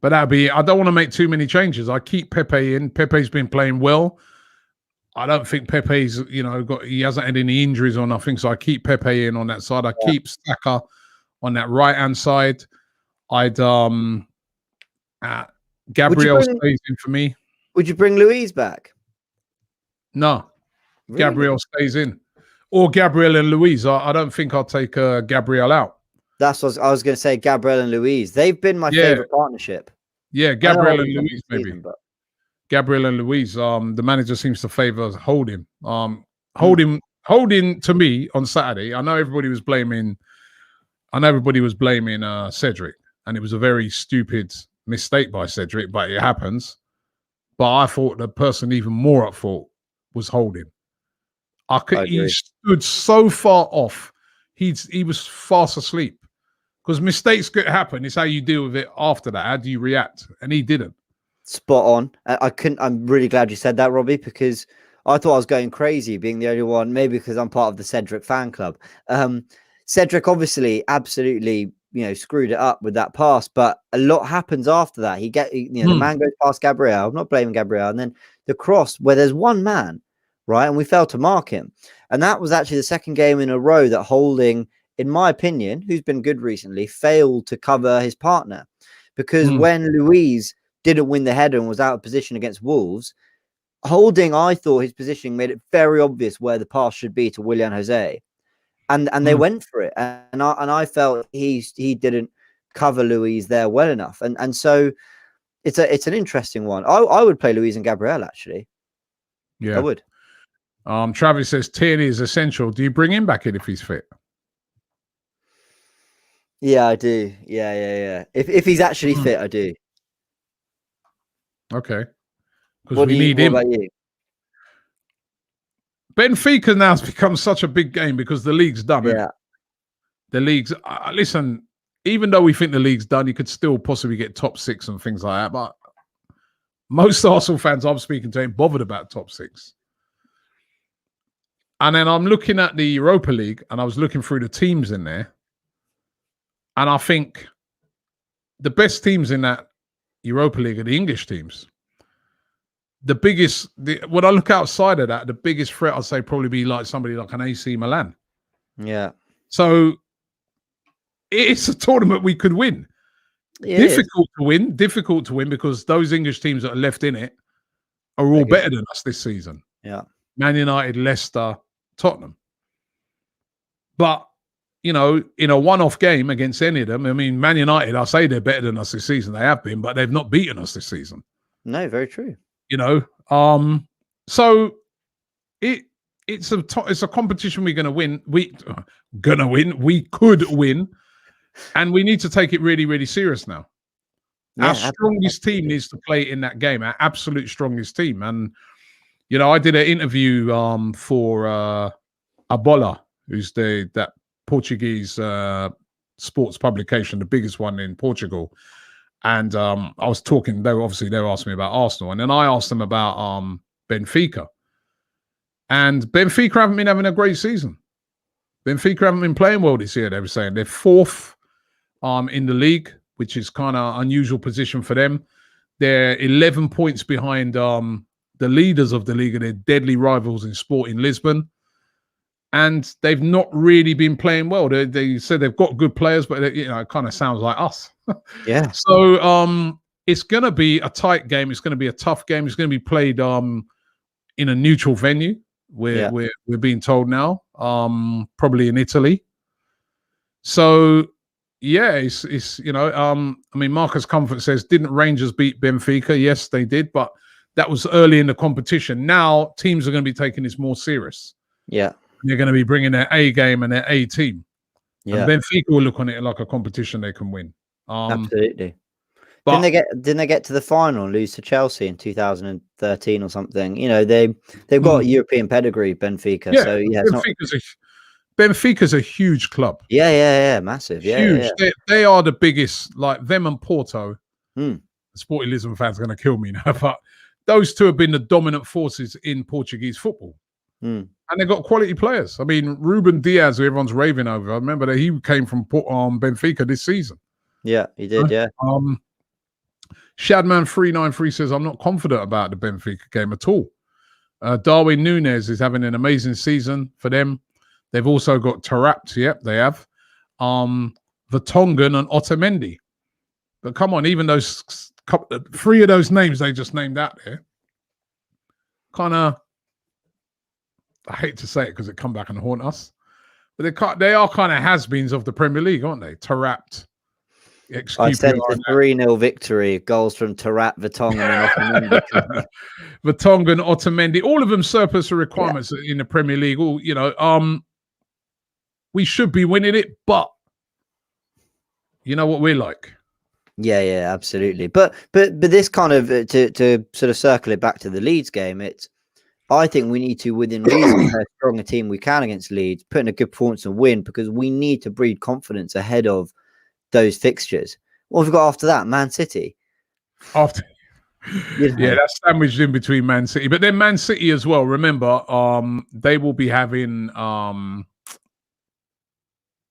But I don't want to make too many changes. I keep Pepe in. Pepe's been playing well. I don't think Pepe's, he hasn't had any injuries or nothing. So I keep Pepe in on that side. I keep Xhaka on that right-hand side. Gabriel stays in for me. Would you bring Luiz back? No. Really? Gabriel stays in. Or Gabriel and Luiz. I don't think I'll take Gabriel out. That's what I was going to say, Gabriel and Luiz. They've been my favorite partnership. Yeah, Gabriel and Luiz, maybe. Gabriel and Luiz. The manager seems to favour Holding. Holding to me on Saturday. I know everybody was blaming Cedric, and it was a very stupid mistake by Cedric, but it happens. But I thought the person even more at fault was Holding. He stood so far off. He was fast asleep. Because mistakes could happen. It's how you deal with it after that. How do you react? And he didn't. Spot on. I'm really glad you said that, Robbie, because I thought I was going crazy being the only one, maybe because I'm part of the Cedric fan club. Cedric obviously absolutely, screwed it up with that pass, but a lot happens after that. The man goes past Gabriel. I'm not blaming Gabriel. And then the cross where there's one man, right? And we failed to mark him. And that was actually the second game in a row that Holding, in my opinion, who's been good recently, failed to cover his partner. Because when Luiz didn't win the header and was out of position against Wolves, Holding, I thought his positioning made it very obvious where the pass should be to Willian Jose. And they went for it. And I felt he didn't cover Luiz there well enough. And so it's an interesting one. I would play Luiz and Gabriel, actually. Yeah. I would. Travis says Tierney is essential. Do you bring him back in if he's fit? Yeah, I do. Yeah. If he's actually fit, I do. Okay. Because we need him. What about you? Benfica now has become such a big game because the league's done. Yeah. The league's... listen, even though we think the league's done, you could still possibly get top 6 and things like that. But most Arsenal fans I'm speaking to ain't bothered about top 6. And then I'm looking at the Europa League and I was looking through the teams in there. And I think the best teams in that Europa League are the English teams. When I look outside of that, the biggest threat I'd say probably be like somebody like an AC Milan. Yeah. So it's a tournament we could win. Difficult to win because those English teams that are left in it are all better than us this season. Yeah. Man United, Leicester, Tottenham. But in a one-off game against any of them, I mean, Man United, I say they're better than us this season. They have been, but they've not beaten us this season. No, very true. So it's a competition we're going to win. We could win, and we need to take it really, really serious now. Yeah, our strongest team needs to play in that game. Our absolute strongest team, and I did an interview for Abola, who's that Portuguese sports publication, the biggest one in Portugal. And I was talking, they were asking me about Arsenal. And then I asked them about Benfica. And Benfica haven't been having a great season. Benfica haven't been playing well this year, they were saying. They're 4th in the league, which is kind of unusual position for them. They're 11 points behind the leaders of the league, and they're deadly rivals in Sporting Lisbon. And they've not really been playing well. They said they've got good players, but it kind of sounds like us. Yeah. So it's going to be a tight game. It's going to be a tough game. It's going to be played in a neutral venue. We're being told now, probably in Italy. So yeah, it's I mean, Marcus Comfort says, didn't Rangers beat Benfica? Yes, they did, but that was early in the competition. Now teams are going to be taking this more serious. Yeah. They're going to be bringing their A game and their A team. And Benfica will look on it like a competition they can win. Absolutely. But didn't they get to the final and lose to Chelsea in 2013 or something? You know, they've got European pedigree, Benfica. Yeah, so yeah, Benfica's a huge club. Yeah, massive. Huge. Yeah. They are the biggest, like them and Porto. Mm. Sporting Lisbon fans are going to kill me now, but those two have been the dominant forces in Portuguese football. Mm. And they've got quality players. I mean, Ruben Diaz, who everyone's raving over, I remember that he came from Benfica this season. Yeah, he did, yeah. Shadman393 says, I'm not confident about the Benfica game at all. Darwin Núñez is having an amazing season for them. They've also got Taarabt, yep, they have. Vertonghen and Otamendi. But come on, even those three of those names they just named out there, kind of, I hate to say it because it come back and haunt us, but they are kind of has-beens of the Premier League, aren't they? Taarabt. I sent a 3-0 victory, goals from Taarabt, Vertonghen and Otamendi. Vertonghen, Otamendi, all of them surplus the requirements in the Premier League. All, you know, we should be winning it, but you know what we're like. Yeah, absolutely. But this kind of to sort of circle it back to the Leeds game, I think we need to, within reason, play as strong a team we can against Leeds, put in a good performance and win, because we need to breed confidence ahead of those fixtures. What have we got after that? Man City. Yeah, that's sandwiched in between Man City. But then Man City as well, remember, they will be having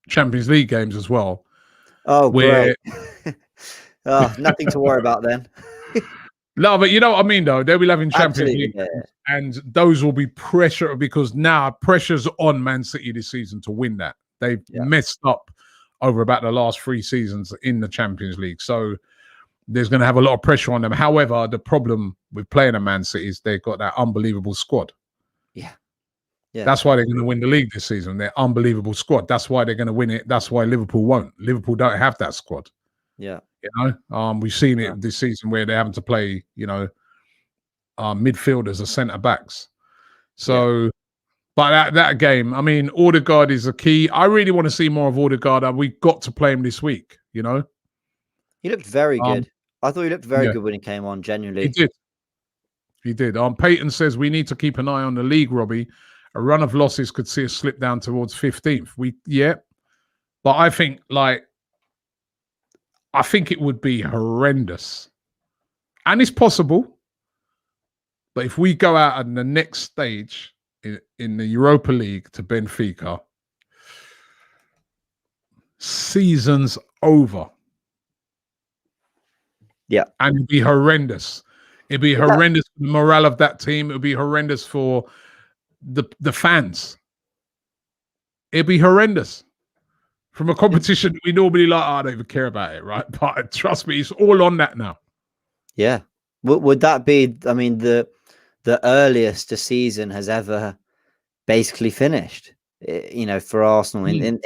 Champions League games as well. Oh, great. Nothing to worry about then. No, but you know what I mean, though? They'll be having Champions League games, and those will be pressure, because now pressure's on Man City this season to win that. They've messed up over about the last 3 seasons in the Champions League. So there's going to have a lot of pressure on them. However, the problem with playing a Man City is they've got that unbelievable squad. Yeah. That's why they're going to win the league this season. They're unbelievable squad. That's why they're going to win it. That's why Liverpool won't. Liverpool don't have that squad. Yeah. You know, we've seen it this season where they're having to play, you know, midfielders or centre backs. So, but that game, I mean, Odegaard is a key. I really want to see more of Odegaard. We've got to play him this week, you know. He looked very good. I thought he looked very good when he came on, genuinely. He did. Peyton says we need to keep an eye on the league, Robbie. A run of losses could see us slip down towards 15th. But I think it would be horrendous. And it's possible. But if we go out in the next stage in the Europa League to Benfica, season's over. Yeah. And it'd be horrendous. It'd be horrendous for the morale of that team. It would be horrendous for the fans. It'd be horrendous. From a competition we normally like, I don't even care about it, right? But trust me, it's all on that now. Yeah. Would that be, I mean, the earliest the season has ever basically finished, you know, for Arsenal in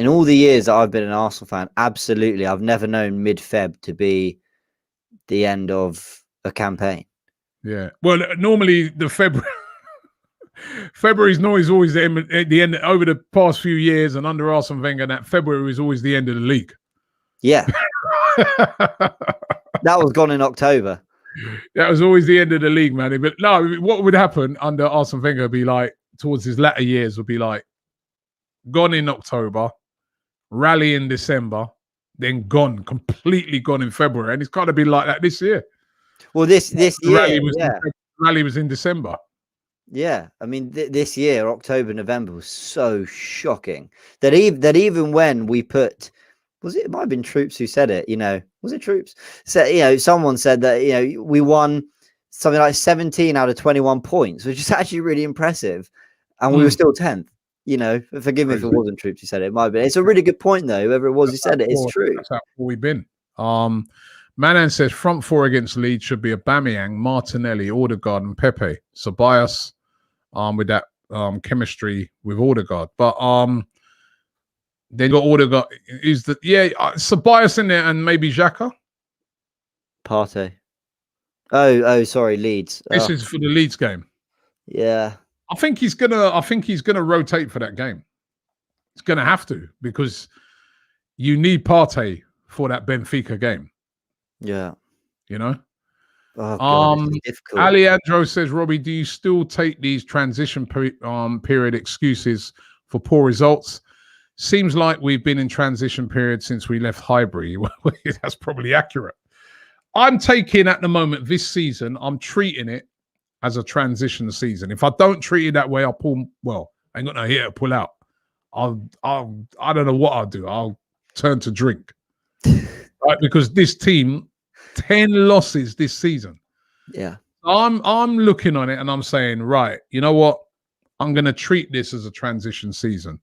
all the years that I've been an Arsenal fan? Absolutely. I've never known mid-Feb to be the end of a campaign. Yeah. Well, normally the February is always the end over the past few years, and under Arsene Wenger, that February is always the end of the league. Yeah. That was gone in October. That was always the end of the league, man. But no, what would happen under Arsene Wenger would be like, towards his latter years, would be like, gone in October, rally in December, then completely gone in February. And it's kind of been like that this year. Well, this year, rally was in December. Yeah, I mean, this year, October, November was so shocking that even when we put, it might have been Troops who said it, you know, was it Troops? So, you know, someone said that, you know, we won something like 17 out of 21 points, which is actually really impressive. And we were still 10th, you know, forgive me if it wasn't Troops who said it. It might have been. It's a really good point, though, whoever it was who said it. It's true. That's how we've been. Manan says front four against Leeds should be Aubameyang, Martinelli, Odegaard and Pepe. Ceballos, with that chemistry with Odegaard. But they got Odegaard. Ceballos in there and maybe Xhaka. Partey. Oh, sorry, Leeds. This is for the Leeds game. Yeah. I think he's gonna rotate for that game. It's going to have to, because you need Partey for that Benfica game. Yeah. You know? Oh, God, it's difficult. Alejandro says, Robbie, do you still take these transition period excuses for poor results? Seems like we've been in transition period since we left Highbury. That's probably accurate. I'm taking at the moment this season, I'm treating it as a transition season. If I don't treat it that way, I'll pull. Well, I ain't got no here to pull out. I don't know what I'll do. I'll turn to drink, right? Because this team, 10 losses this season. Yeah, I'm looking on it and I'm saying, right, you know what? I'm going to treat this as a transition season.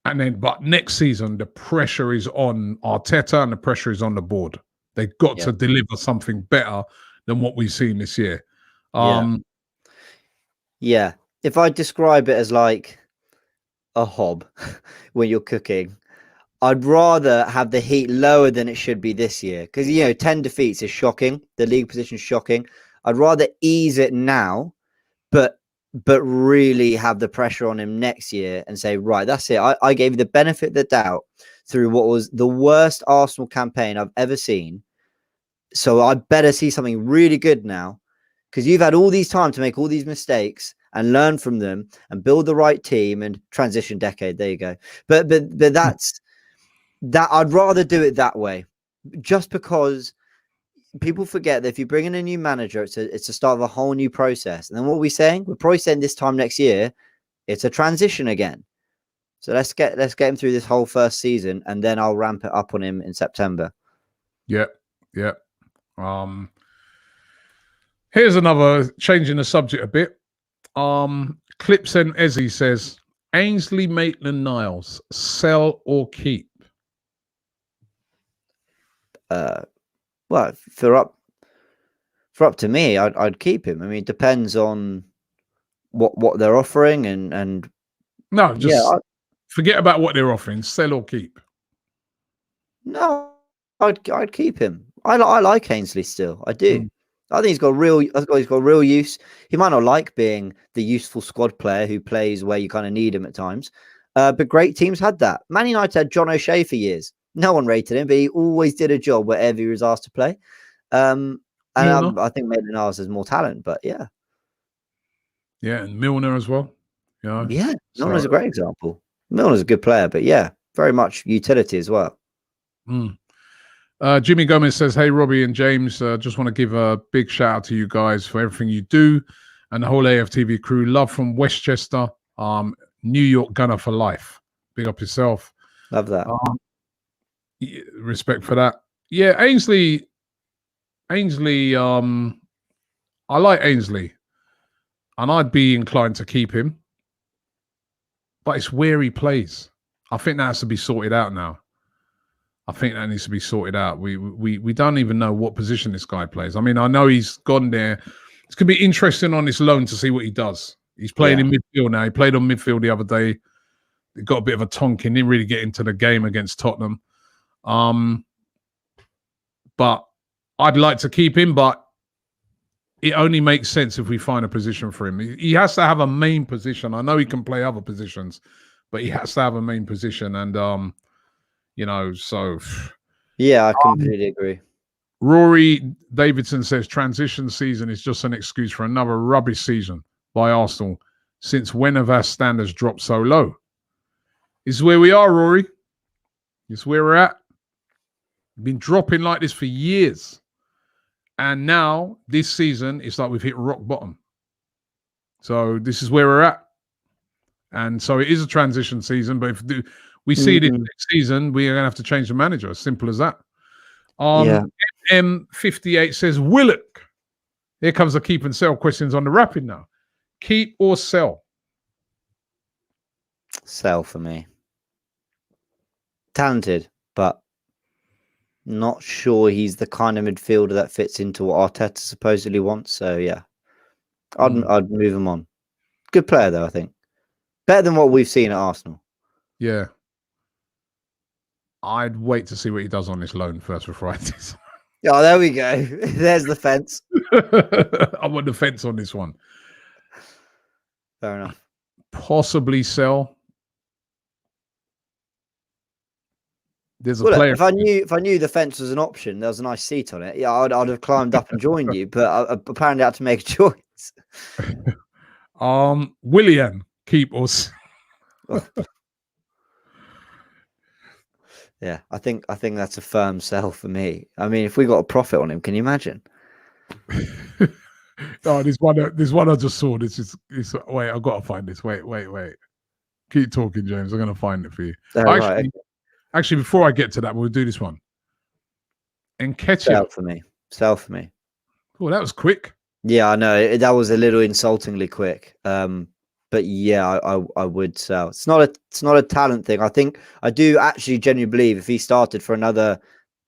And then, but next season, the pressure is on Arteta and the pressure is on the board. They've got to deliver something better than what we've seen this year. Yeah. If I describe it as like a hob when you're cooking, I'd rather have the heat lower than it should be this year, because 10 defeats is shocking. The league position is shocking. I'd rather ease it now, but really have the pressure on him next year and say, right, that's it. I gave you the benefit of the doubt through what was the worst Arsenal campaign I've ever seen. So I better see something really good now, because you've had all these time to make all these mistakes and learn from them and build the right team and transition decade. There you go. But that's that. I'd rather do it that way, just because people forget that if you bring in a new manager, it's the start of a whole new process. And then what are we saying? We're probably saying this time next year, it's a transition again. So let's get him through this whole first season, and then I'll ramp it up on him in September. Yeah. Here's another, changing the subject a bit. Clips and Ezzy says, Ainsley Maitland-Niles, sell or keep? Well, for up to me, I'd keep him. I mean, it depends on what they're offering and no, just forget about what they're offering. Sell or keep? No, I'd keep him. I like Ainsley still. I do. I think he's got real use. He might not like being the useful squad player who plays where you kind of need him at times, but great teams had that. Man United had John O'Shea for years. No one rated him, but he always did a job wherever he was asked to play. And I think Maitland-Niles has more talent, but yeah. Yeah, and Milner as well. Yeah, Milner's a great example. Milner's a good player, but yeah, very much utility as well. Jimmy Gomez says, hey, Robbie and James, just want to give a big shout out to you guys for everything you do and the whole AFTV crew. Love from Westchester, New York Gunner for life. Big up yourself. Love that. Respect for that. Yeah, Ainsley, I like Ainsley, and I'd be inclined to keep him, but it's where he plays. I think that has to be sorted out now. I think that needs to be sorted out. We don't even know what position this guy plays. I mean, I know he's gone there. It's going to be interesting on this loan to see what he does. He's playing in midfield now. He played on midfield the other day. He got a bit of a tonking. Didn't really get into the game against Tottenham. But I'd like to keep him, but it only makes sense if we find a position for him. He has to have a main position. I know he can play other positions, but he has to have a main position. And, so. Yeah, I completely agree. Rory Davidson says transition season is just an excuse for another rubbish season by Arsenal. Since when have our standards dropped so low? This is where we are, Rory. This is where we're at. We've been dropping like this for years. And now, this season, it's like we've hit rock bottom. So this is where we're at. And so it is a transition season. But if we see this next season, we are going to have to change the manager. As simple as that. M58 says, Willock. Here comes the keep and sell questions on the wrapping now. Keep or sell? Sell for me. Talented, but not sure he's the kind of midfielder that fits into what Arteta supposedly wants. So yeah, I'd move him on. Good player though, I think. Better than what we've seen at Arsenal. Yeah. I'd wait to see what he does on this loan first before I do. Oh, there we go. There's the fence. I'm on the fence on this one. Fair enough. Possibly sell. There's a Well, player. if I knew the fence was an option, there was a nice seat on it. Yeah, I'd have climbed up and joined you. But apparently, I had to make a choice. Willian, keep us. Yeah, I think that's a firm sell for me. I mean, if we got a profit on him, can you imagine? Oh, there's one I just saw. Wait, I've got to find this. Wait. Keep talking, James. I'm going to find it for you. Actually, before I get to that, we'll do this one. Nketiah. Sell for me. Oh, that was quick. Yeah, I know. That was a little insultingly quick. But yeah, I would sell. It's not a talent thing. I do actually genuinely believe if he started for another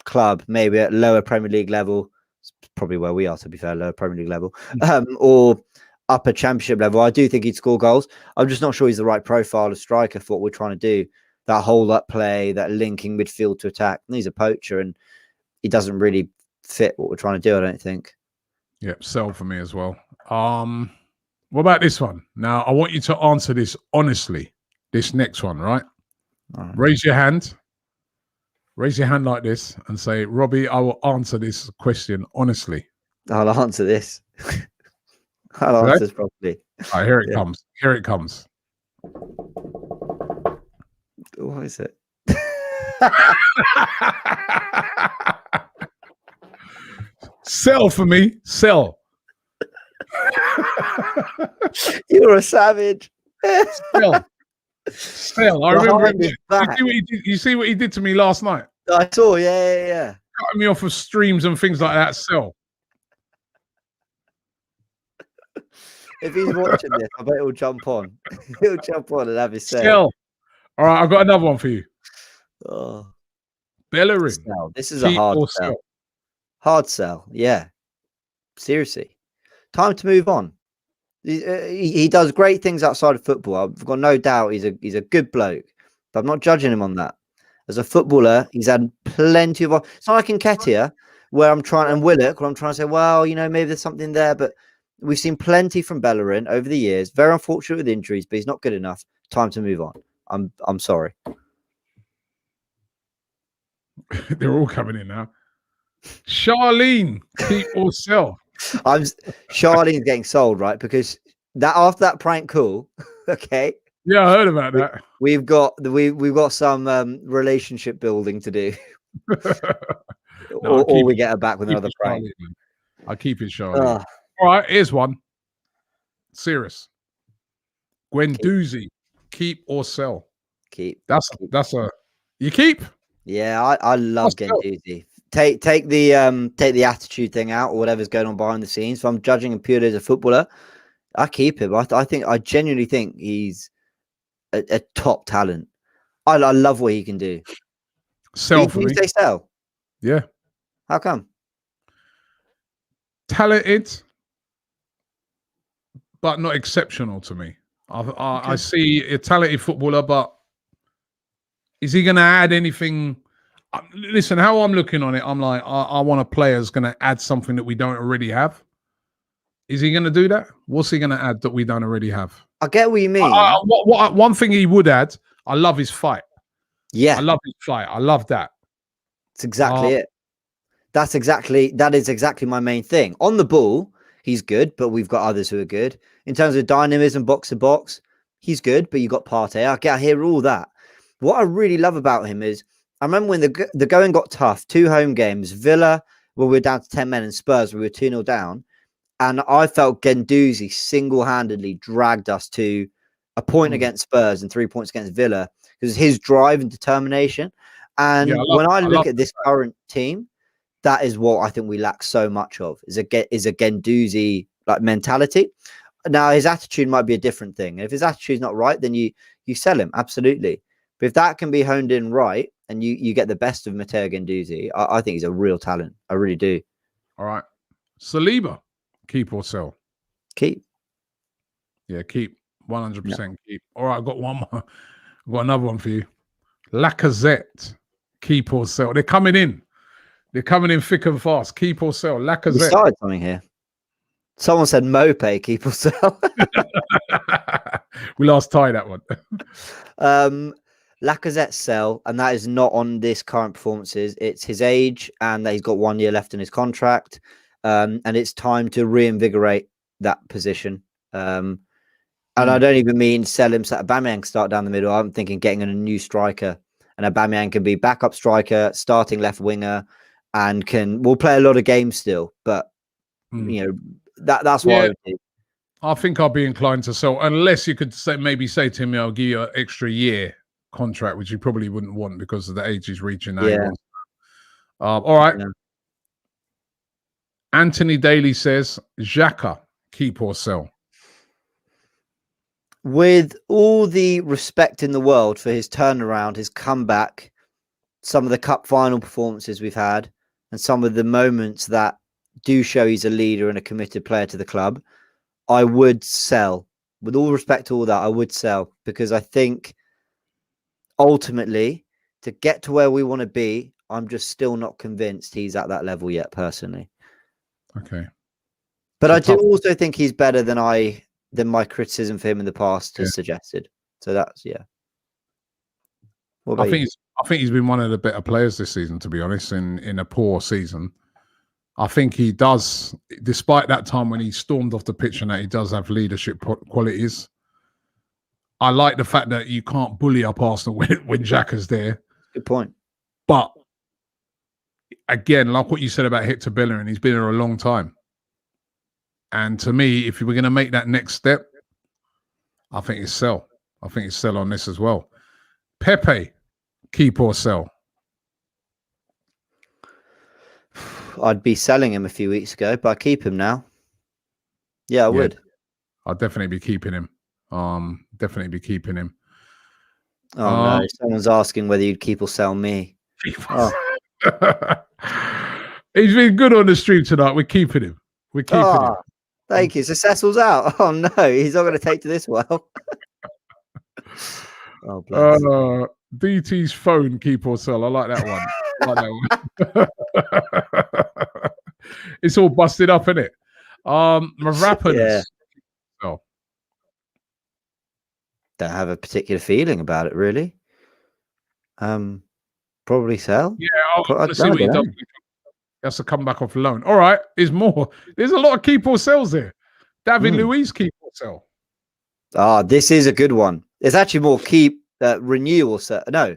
club, maybe at lower Premier League level, it's probably where we are, to be fair, lower Premier League level, or upper Championship level, I do think he'd score goals. I'm just not sure he's the right profile of striker for what we're trying to do. That hold-up play, that linking midfield to attack. And he's a poacher, and he doesn't really fit what we're trying to do, I don't think. Yep, sell for me as well. What about this one? Now, I want you to answer this honestly. This next one, right? Raise your hand. Raise your hand like this and say, Robbie, I will answer this question honestly. I'll answer this. I'll answer this properly. All right, here it comes. Here it comes. What is it? Sell for me. Sell. You're a savage. Sell. I remember. You see what he did to me last night? I saw. Yeah. Cutting me off of streams and things like that. Sell. If he's watching this, I bet he'll jump on. He'll jump on and have his say. Sell. All right, I've got another one for you. Oh. Bellerin. Sell. This is a hard sell. Hard sell. Yeah. Seriously. Time to move on. He does great things outside of football. I've got no doubt he's a good bloke. But I'm not judging him on that. As a footballer, he's had plenty of... It's not like Nketiah, where I'm trying... And Willock, where I'm trying to say, well, maybe there's something there. But we've seen plenty from Bellerin over the years. Very unfortunate with injuries, but he's not good enough. Time to move on. I'm sorry. They're all coming in now. Charlene, keep or sell. Charlene's getting sold, right? Because after that prank call, okay. Yeah, I heard about that. We've got some relationship building to do. or we get her back with another prank. I'll keep it, Charlene. All right, here's one. Serious. Guendouzi, keep or sell? Keep. You keep? Yeah, I love Guendouzi. Take the attitude thing out or whatever's going on behind the scenes. If I'm judging him purely as a footballer, I keep him. I genuinely think he's a top talent. I love what he can do. Sell for me. You say sell? Yeah. How come? Talented, but not exceptional to me. I see a talented footballer, but is he going to add anything? Listen, how I'm looking on it, I'm like, I want a player who's going to add something that we don't already have. Is he going to do that? What's he going to add that we don't already have? I get what you mean. One thing he would add, I love his fight. Yeah. I love his fight. I love that. That's exactly it. That is exactly my main thing. On the ball, he's good, but we've got others who are good. In terms of dynamism, box to box, he's good, but you got Partey. I hear all that. What I really love about him is, I remember when the going got tough, 2 home games, Villa, where we were down to 10 men, and Spurs, where we were 2-0 down. And I felt Guendouzi single-handedly dragged us to a point against Spurs and 3 points against Villa because his drive and determination. And when I look at this current team, that is what I think we lack so much of, is a Guendouzi like mentality. Now, his attitude might be a different thing. If his attitude's not right, then you sell him, absolutely. But if that can be honed in right, and you get the best of Matteo Guendouzi, I think he's a real talent. I really do. All right. Saliba, keep or sell? Keep. Yeah, keep. 100% keep. All right, I've got one more. I've got another one for you. Lacazette, keep or sell? They're coming in. They're coming in thick and fast. Keep or sell? Lacazette. We started something here. Someone said Mope, keep or sell. We last tie that one. Lacazette sell, and that is not on this current performances. It's his age and that he's got 1 year left in his contract. And it's time to reinvigorate that position. And I don't even mean sell him so that Aubameyang can start down the middle. I'm thinking getting in a new striker, and Aubameyang can be backup striker, starting left winger, and will play a lot of games still. But you know, that's what I would do. I think I'll be inclined to sell, unless you could maybe say to him, I'll give you an extra year contract, which you probably wouldn't want because of the age he's reaching now. Yeah. All right. Yeah. Anthony Daly says, Xhaka, keep or sell? With all the respect in the world for his turnaround, his comeback, some of the cup final performances we've had, and some of the moments that do show he's a leader and a committed player to the club, I would sell. With all respect to all that, I would sell, because I think ultimately to get to where we want to be, I'm just still not convinced he's at that level yet, personally. Okay. But I do also think he's better than my criticism for him in the past has suggested. So that's, I think he's been one of the better players this season, to be honest, in a poor season. I think he does, despite that time when he stormed off the pitch and that, he does have leadership qualities. I like the fact that you can't bully up Arsenal when Xhaka's there. Good point. But again, like what you said about Hector Bellerin, he's been here a long time. And to me, if we're going to make that next step, I think it's sell. I think it's sell on this as well. Pepe, keep or sell? I'd be selling him a few weeks ago, but I keep him now. Yeah, I would. I'd definitely be keeping him. Definitely be keeping him. Oh no, someone's asking whether you'd keep or sell me. Oh. He's been good on the stream tonight. We're keeping him. We're keeping him. Thank you. So Cecil's out. Oh no, he's not going to take to this well. Oh, bless. DT's phone, keep or sell. I like that one. It's all busted up, isn't it? Mavropanos. Yeah. Don't have a particular feeling about it, really. Probably sell. Yeah, let's see what he does. He has to come back off loan. All right, there's more. There's a lot of keep or sells there. David Luiz, keep or sell? This is a good one. There's actually more keep, renew or sell. No,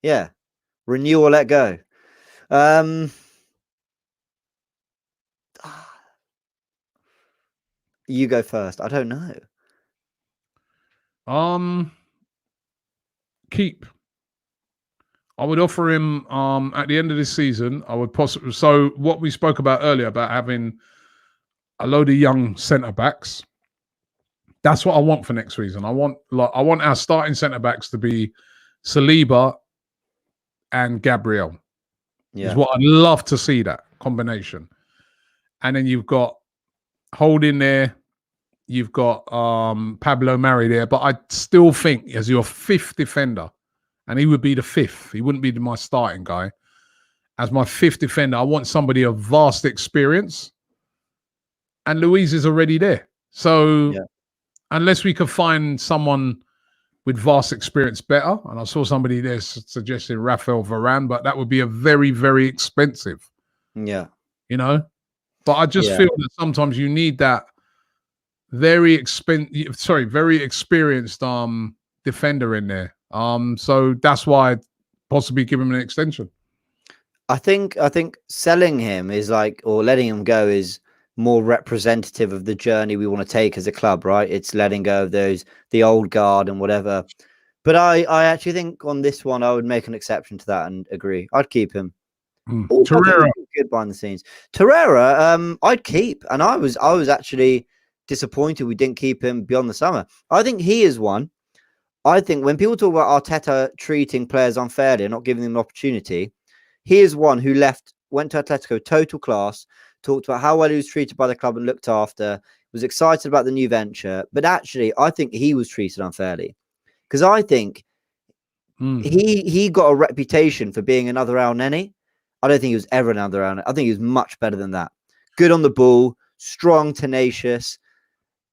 yeah, renew or let go. You go first. I don't know. Keep. I would offer him at the end of this season. I would possibly. So what we spoke about earlier about having a load of young centre backs. That's what I want for next season. I want our starting centre backs to be Saliba and Gabriel. Yeah, is what I'd love to see, that combination. And then you've got Holding there. You've got Pablo Mari there, but I still think as your fifth defender, and he would be the fifth. He wouldn't be my starting guy. As my fifth defender, I want somebody of vast experience. And Luiz is already there. So unless we could find someone with vast experience better, and I saw somebody there suggesting Rafael Varane, but that would be a very, very expensive. Yeah. You know? But I just feel that sometimes you need that very experienced defender in there. So that's why I'd possibly give him an extension. I think selling him is or letting him go is more representative of the journey we want to take as a club, right? It's letting go of the old guard and whatever. But I actually think on this one I would make an exception to that and agree. I'd keep him. Torreira, good behind the scenes. Torreira, I'd keep, and I was actually disappointed we didn't keep him beyond the summer. I think he is one. I think when people talk about Arteta treating players unfairly and not giving them an opportunity, he is one who went to Atletico, total class, talked about how well he was treated by the club and looked after, was excited about the new venture. But actually, I think he was treated unfairly, because I think he got a reputation for being another El Neni. I don't think he was ever another El Neni. I think he was much better than that. Good on the ball, strong, tenacious.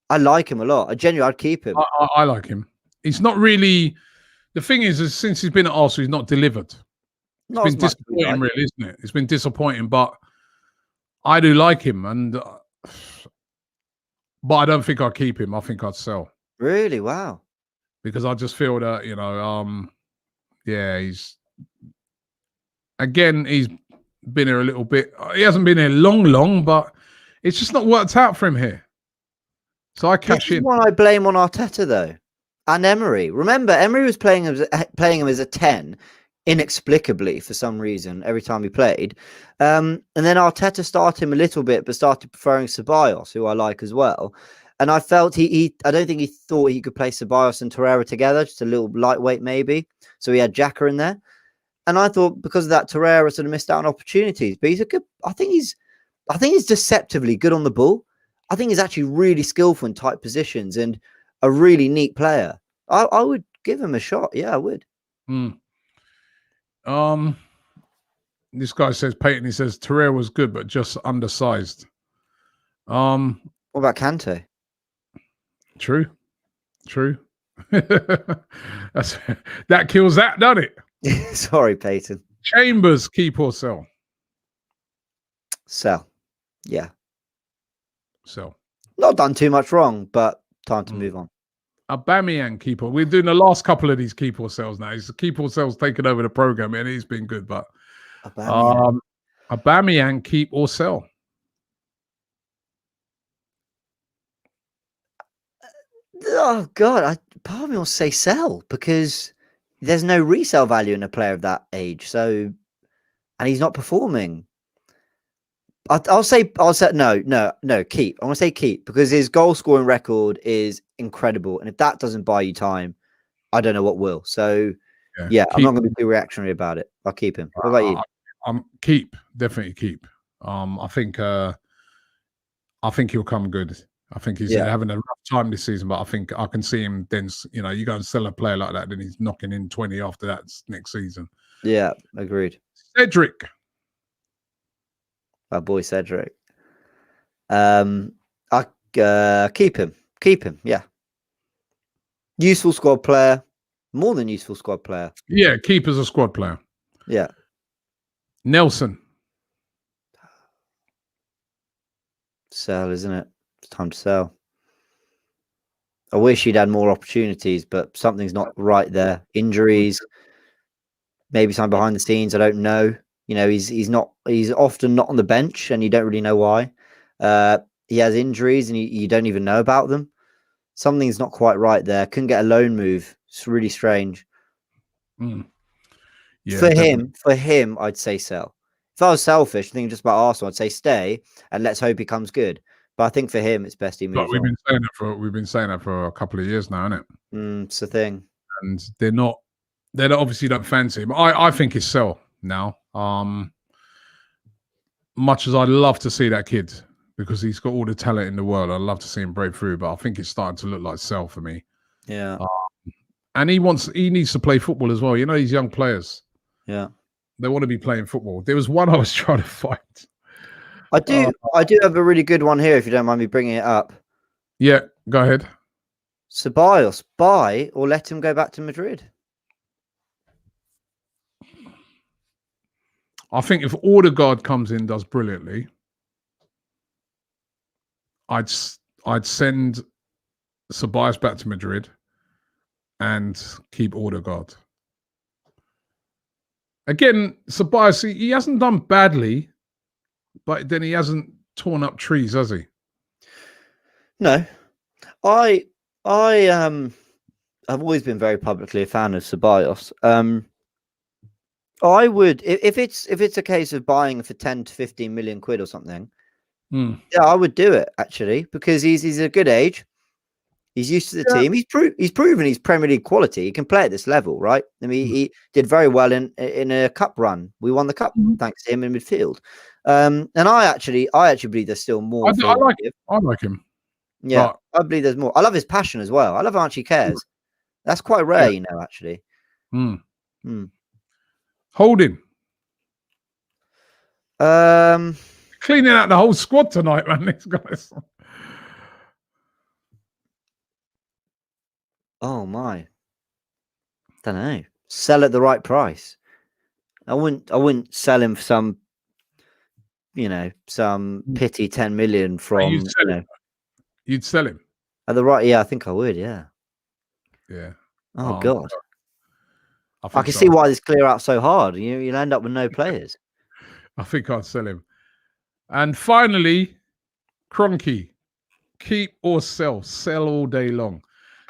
I like him a lot. I'd keep him. I like him. He's not really The thing is since he's been at Arsenal, he's not delivered. It's been disappointing, really, isn't it? It's been disappointing, but I do like him, but I don't think I'd keep him. I think I'd sell. Really? Wow. Because I just feel that, he's been here a little bit. He hasn't been here long, but it's just not worked out for him here. So I catch him. One I blame on Arteta though, and Emery. Remember, Emery was playing him as a 10, inexplicably for some reason every time he played. And then Arteta started him a little bit, but started preferring Ceballos, who I like as well. And I felt I don't think he thought he could play Ceballos and Torreira together, just a little lightweight maybe. So he had Xhaka in there. And I thought because of that, Torreira sort of missed out on opportunities. But he's a good. I think he's deceptively good on the ball. I think he's actually really skillful in tight positions and a really neat player. I would give him a shot. Yeah, I would. This guy says Peyton. He says Torreira was good, but just undersized. What about Kante? True. That kills that, doesn't it? Sorry, Peyton. Chambers, keep or sell? Sell. Yeah. Sell. Not done too much wrong, but time to move on. Aubameyang, keep or. We're doing the last couple of these keep or sells now. He's keep or sells taken over the program, and he's been good. But Aubameyang, keep or sell? Oh God, part of me wants to say sell because there's no resale value in a player of that age. So, and he's not performing. I'll say no, keep. I want to say keep because his goal scoring record is incredible, and if that doesn't buy you time, I don't know what will. So, yeah I'm not going to be too reactionary about it. I'll keep him. What about you? Keep, definitely keep. I think he'll come good. I think he's having a rough time this season, but I think I can see him then, you go and sell a player like that, then he's knocking in 20 after that next season. Yeah, agreed. Cedric. Our boy Cedric. I keep him. Keep him, yeah. Useful squad player. More than useful squad player. Yeah, keep as a squad player. Yeah. Nelson. Sell, isn't it? It's time to sell. I wish he'd had more opportunities, but something's not right there. Injuries, maybe something behind the scenes. I don't know. He's often not on the bench, and you don't really know why. He has injuries, and you don't even know about them. Something's not quite right there. Couldn't get a loan move. It's really strange. Yeah, for him, I'd say sell. If I was selfish, thinking just about Arsenal, I'd say stay and let's hope he comes good. But I think for him, it's best he moves on. We've been saying that for a couple of years now, isn't it? It's the thing. And they obviously don't fancy him. I think it's sell now. Much as I'd love to see that kid because he's got all the talent in the world, I'd love to see him break through. But I think it's starting to look like sell for me. Yeah. And he needs to play football as well. These young players. Yeah. They want to be playing football. There was one I was trying to find. I do have a really good one here, if you don't mind me bringing it up. Yeah, go ahead. Ceballos, buy or let him go back to Madrid? I think if Odegaard comes in, does brilliantly, I'd send Ceballos back to Madrid and keep Odegaard. Again, Ceballos, he hasn't done badly, but then he hasn't torn up trees, has he? No. I've always been very publicly a fan of Ceballos. I would, if it's a case of buying for 10 to 15 million quid or something, yeah, I would do it actually, because he's a good age. He's used to the team. He's proven he's Premier League quality. He can play at this level, right? I mean, he did very well in a cup run. We won the cup thanks to him in midfield. And I actually believe there's still more. I like him. Yeah, I believe there's more. I love his passion as well. I love how much he cares. That's quite rare, actually. Holding. Cleaning out the whole squad tonight, man. These guys. Oh my. don't know. Sell at the right price. I wouldn't sell him for some, some pity 10 million from. You'd sell him at the right. Yeah, I think I would. Yeah. Yeah. Oh God. I can so. see why this clear out so hard. You'll end up with no players. I think I'd sell him. And finally, Kroenke, keep or sell. Sell all day long.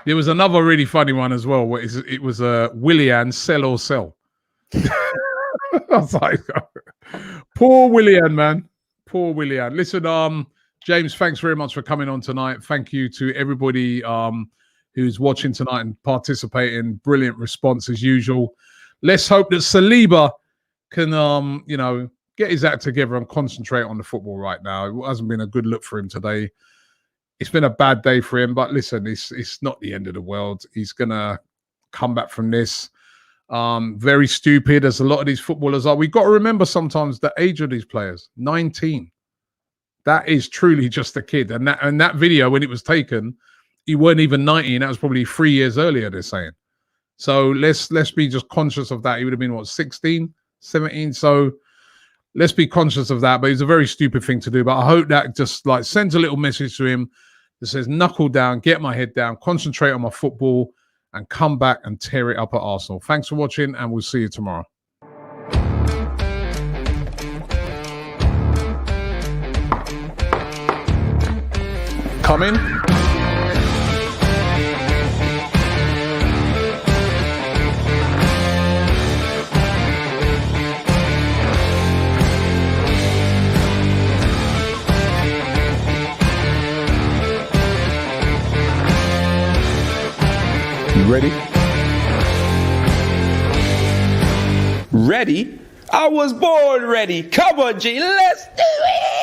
There was another really funny one as well. Where it was Willian, sell or sell. I was like, poor Willian, man. Poor Willian. Listen, James, thanks very much for coming on tonight. Thank you to everybody who's watching tonight and participating. Brilliant response as usual. Let's hope that Saliba can, get his act together and concentrate on the football right now. It hasn't been a good look for him today. It's been a bad day for him, but listen, it's not the end of the world. He's going to come back from this. Very stupid, as a lot of these footballers are. We've got to remember sometimes the age of these players, 19. That is truly just a kid. And that video, when it was taken, he weren't even 19. That was probably 3 years earlier, they're saying. So let's be just conscious of that. He would have been, 16, 17? So let's be conscious of that. But it's a very stupid thing to do. But I hope that just sends a little message to him that says, knuckle down, get my head down, concentrate on my football, and come back and tear it up at Arsenal. Thanks for watching, and we'll see you tomorrow. Come in. Ready? Ready? I was born ready. Come on, G. Let's do it.